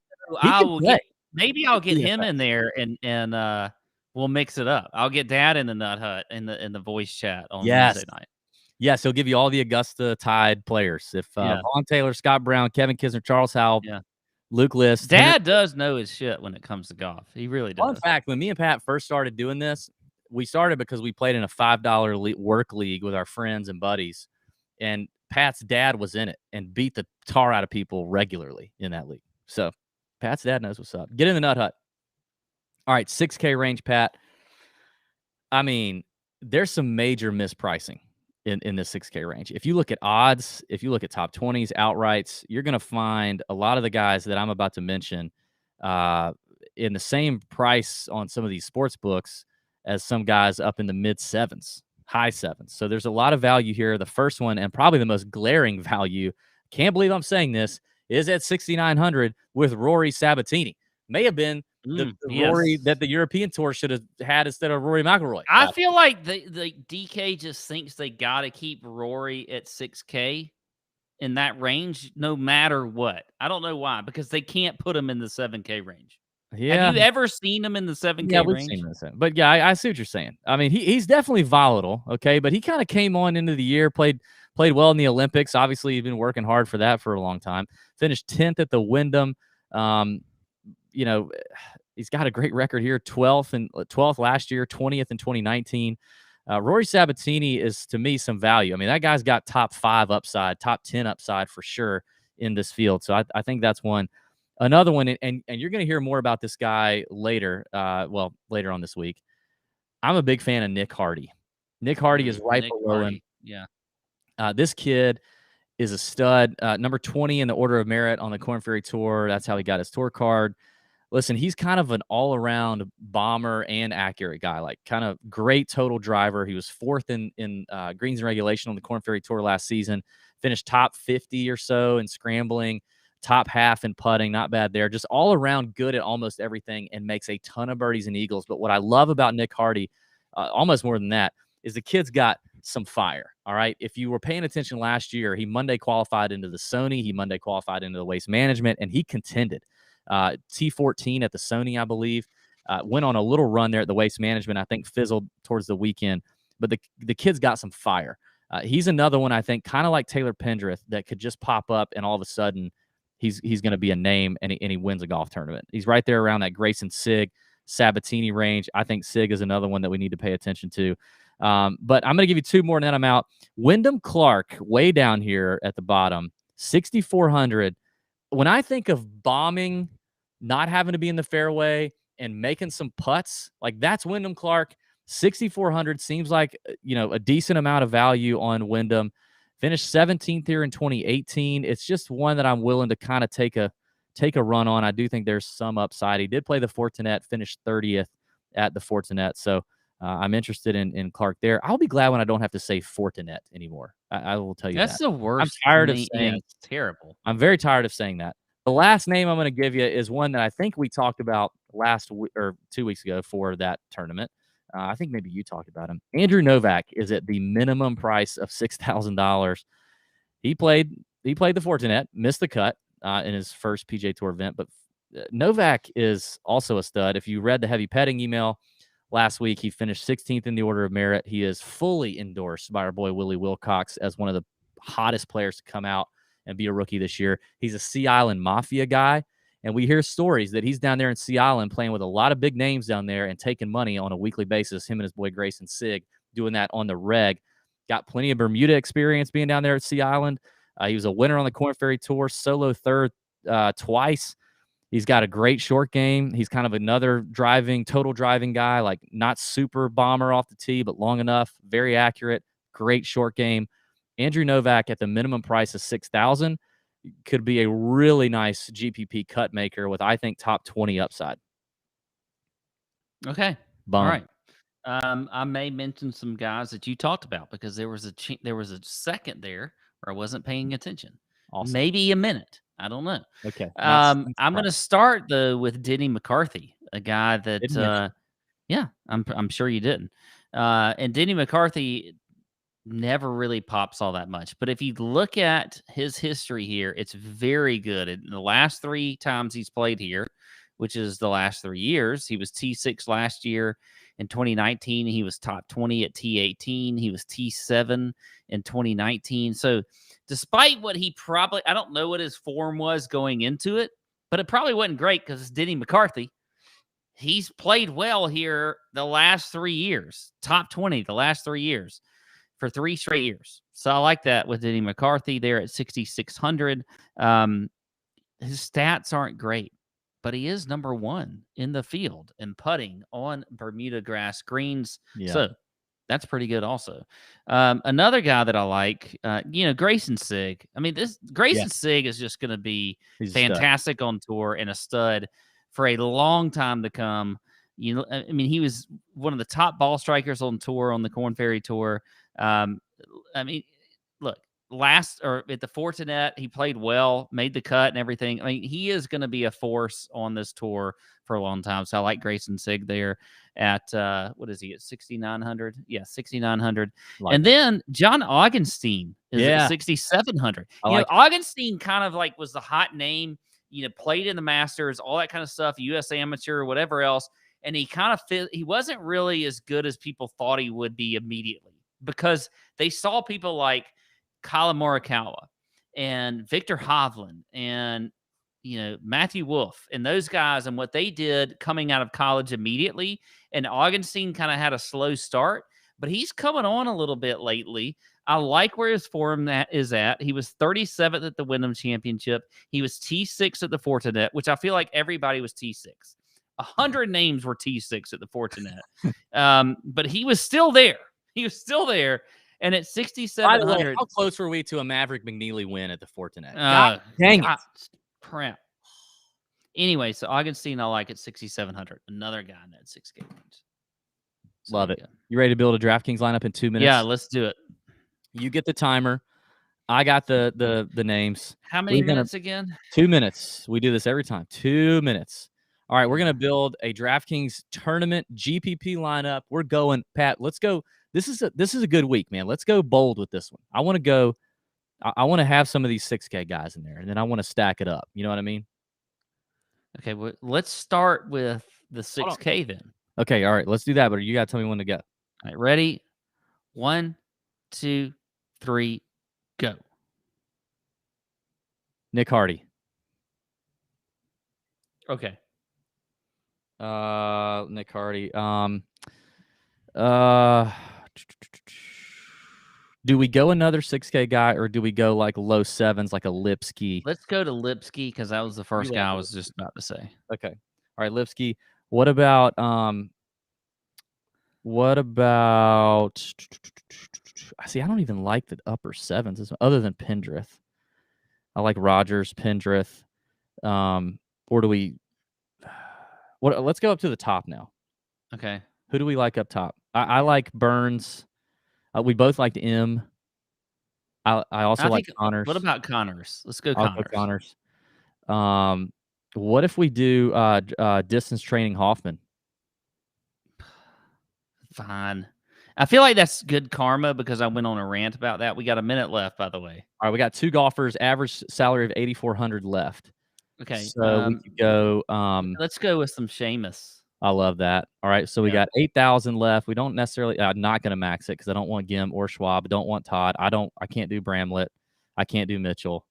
I'll get him in there and we'll mix it up. I'll get Dad in the Nut Hut in the voice chat on Wednesday night. Yes, he'll give you all the Augusta Tide players. If Vaughn Taylor, Scott Brown, Kevin Kisner, Charles Howell, Luke List. Dad does know his shit when it comes to golf. He really does. Fun fact, when me and Pat first started doing this, we started because we played in a $5 work league with our friends and buddies, and Pat's dad was in it and beat the tar out of people regularly in that league. So Pat's dad knows what's up. Get in the Nut Hut. All right, 6K range, Pat. I mean, there's some major mispricing in the 6K range. If you look at odds, if you look at top 20s, outrights, you're going to find a lot of the guys that I'm about to mention in the same price on some of these sports books as some guys up in the mid sevens, high sevens. So there's a lot of value here. The first one, and probably the most glaring value, can't believe I'm saying this, is at 6,900 with Rory Sabatini. May have been the Rory that the European Tour should have had instead of Rory Mcilroy. I feel like the DK just thinks they got to keep Rory at 6K in that range no matter what. I don't know why, because they can't put him in the 7K range. Yeah. Have you ever seen him in the 7K yeah, we've range? Seen this. But yeah, I see what you're saying. I mean, he's definitely volatile, okay? But he kind of came on into the year, played well in the Olympics. Obviously, he's been working hard for that for a long time. Finished 10th at the Wyndham. He's got a great record here, 12th last year, 20th in 2019. Rory Sabatini is, to me, some value. I mean, that guy's got top 5 upside, top 10 upside for sure in this field. So I think that's one. Another one, and you're going to hear more about this guy later, later on this week. I'm a big fan of Nick Hardy. Nick Hardy is right below him. Yeah. This kid is a stud, number 20 in the order of merit on the Korn Ferry Tour. That's how he got his tour card. Listen, he's kind of an all-around bomber and accurate guy, like kind of great total driver. He was 4th in greens and regulation on the Korn Ferry Tour last season, finished top 50 or so in scrambling, top half in putting, not bad there. Just all around good at almost everything and makes a ton of birdies and eagles. But what I love about Nick Hardy, almost more than that, is the kid's got some fire. All right. If you were paying attention last year, he Monday qualified into the Sony, he Monday qualified into the Waste Management, and he contended. T14 at the Sony, I believe, went on a little run there at the Waste Management. I think fizzled towards the weekend, but the kid's got some fire. He's another one, I think, kind of like Taylor Pindreth, that could just pop up and all of a sudden he's going to be a name and he wins a golf tournament. He's right there around that Grayson Sigg, Sabatini range. I think Sigg is another one that we need to pay attention to. But I'm going to give you 2 more and then I'm out. Wyndham Clark, way down here at the bottom, 6,400. When I think of bombing, not having to be in the fairway and making some putts, like that's Wyndham Clark. 6,400 seems like, a decent amount of value on Wyndham. Finished 17th here in 2018. It's just one that I'm willing to kind of take a run on. I do think there's some upside. He did play the Fortinet, finished 30th at the Fortinet. So I'm interested in Clark there. I'll be glad when I don't have to say Fortinet anymore. I will tell you That's that. the worst. I'm tired of saying. Yeah, it's terrible. I'm very tired of saying that. The last name I'm going to give you is one that I think we talked about last week or 2 weeks ago for that tournament. I think maybe you talked about him. Andrew Novak is at the minimum price of $6,000. He played the Fortinet, missed the cut in his first PGA Tour event, but Novak is also a stud. If you read the heavy petting email last week, he finished 16th in the order of merit. He is fully endorsed by our boy Willie Wilcox as one of the hottest players to come out and be a rookie this year. He's a Sea Island Mafia guy, and we hear stories that he's down there in Sea Island playing with a lot of big names down there and taking money on a weekly basis. Him and his boy Grayson Sigg doing that on the reg. Got plenty of Bermuda experience being down there at Sea Island. He was a winner on the Korn Ferry Tour, solo third twice. He's got a great short game. He's kind of another total driving guy, like not super bomber off the tee, but long enough, very accurate, great short game. Andrew Novak at the minimum price of $6,000 could be a really nice GPP cut maker with, I think, top 20 upside. Okay. Bum. All right. I may mention some guys that you talked about because there was a second there where I wasn't paying attention. Awesome. Maybe a minute. I don't know. Okay. I'm going to start though with Denny McCarthy, a guy that I'm sure you didn't. And Denny McCarthy never really pops all that much. But if you look at his history here, it's very good. In the last 3 times he's played here, which is the last 3 years, he was T6 last year. In 2019, he was top 20 at T18. He was T7 in 2019. So despite what I don't know what his form was going into it, but it probably wasn't great because it's Denny McCarthy. He's played well here the last 3 years, top 20 the last 3 years. For 3 straight years. So I like that with Denny McCarthy there at 6,600. His stats aren't great, but he is number 1 in the field in putting on Bermuda grass greens. Yeah. So that's pretty good also. Another guy that I like, Grayson Sigg. I mean, Grayson Sigg is just going to be fantastic on tour and a stud for a long time to come. He was one of the top ball strikers on tour on the Korn Ferry Tour. Look, at the Fortinet, he played well, made the cut and everything. I mean, he is going to be a force on this tour for a long time. So I like Grayson Sigg there at, what is he at 6,900? Yeah, 6,900. And then John Ogenstein is at 6,700. Ogenstein kind of like was the hot name, played in the Masters, all that kind of stuff, US Amateur, whatever else. And he kind of he wasn't really as good as people thought he would be immediately because they saw people like Colin Morikawa and Victor Hovland and, Matthew Wolff and those guys and what they did coming out of college immediately. And Ogenstein kind of had a slow start, but he's coming on a little bit lately. I like where his form is at. He was 37th at the Wyndham Championship. He was T6 at the Fortinet, which I feel like everybody was T6. 100 names were T6 at the Fortinet. But he was still there. And at 6,700. How close were we to a Maverick McNeely win at the Fortinet? Dang it. Crap. Anyway, so Ogenstein I like at 6,700. Another guy in that 6K range. So, love it. You ready to build a DraftKings lineup in 2 minutes? Yeah, let's do it. You get the timer. I got the names. How many minutes again? 2 minutes. We do this every time. 2 minutes. All right, we're going to build a DraftKings tournament GPP lineup. We're going, Pat, let's go. This is a good week, man. Let's go bold with this one. I want to have some of these 6K guys in there, and then I want to stack it up. You know what I mean? Okay, well, let's start with the 6K then. Okay, all right, let's do that, but you got to tell me when to go. All right, ready? 1, 2, 3, go. Nick Hardy. Okay. Nick Hardy. Do we go another 6K guy or do we go like low 7s like a Lipsky? Let's go to Lipsky because that was the first guy I was just about to say. Okay. All right, Lipsky. What about What about? See, I don't even like the upper sevens other than Pindreth. I like Rogers, Pindreth. Or do we? What? Let's go up to the top now. Okay. Who do we like up top? I like Burns. We both liked M. I also like Connors. What about Connors? Let's go I'll Connors. go Connors. What if we do distance training Hoffman? Fine. I feel like that's good karma because I went on a rant about that. We got a minute left, by the way. All right, we got 2 golfers, average salary of $8,400 left. Okay. So we could go. Let's go with some Sheamus. I love that. All right, so we got 8,000 left. We don't necessarily. I'm not going to max it because I don't want Gim or Schwab. I don't want Todd. I can't do Bramlett. I can't do Mitchell.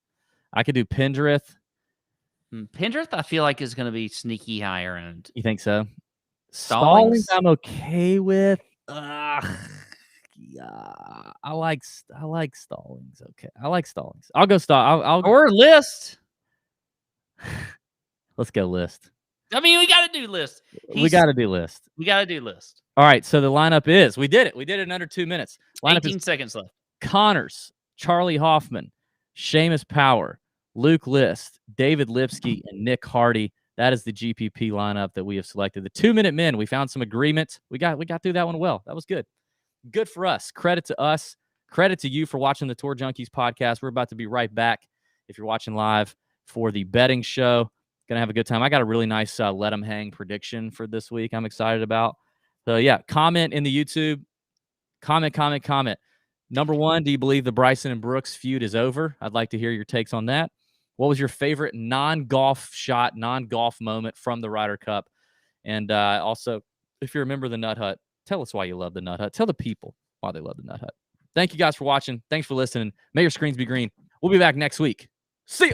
I could do Pindreth. Pindreth, I feel like is going to be sneaky higher end. You think so? Stallings, I'm okay with. Yeah, I like Stallings. Okay, I like Stallings. I'll go or List. Let's go List. I mean, we got to do List. We got to do List. We got to do List. All right, so the lineup is. We did it. We did it in under 2 minutes. Lineup 18 seconds left. Connors, Charlie Hoffman, Sheamus Power, Luke List, David Lipsky, and Nick Hardy. That is the GPP lineup that we have selected. The 2-minute men, we found some agreement. We got through that one well. That was good. Good for us. Credit to us. Credit to you for watching the Tour Junkies podcast. We're about to be right back if you're watching live for the betting show. Going to have a good time. I got a really nice let 'em hang prediction for this week I'm excited about. So, yeah, comment in the YouTube. Comment. Number 1, do you believe the Bryson and Brooks feud is over? I'd like to hear your takes on that. What was your favorite non-golf shot, non-golf moment from the Ryder Cup? And also, if you're a member of the Nut Hut, tell us why you love the Nut Hut. Tell the people why they love the Nut Hut. Thank you guys for watching. Thanks for listening. May your screens be green. We'll be back next week. See ya.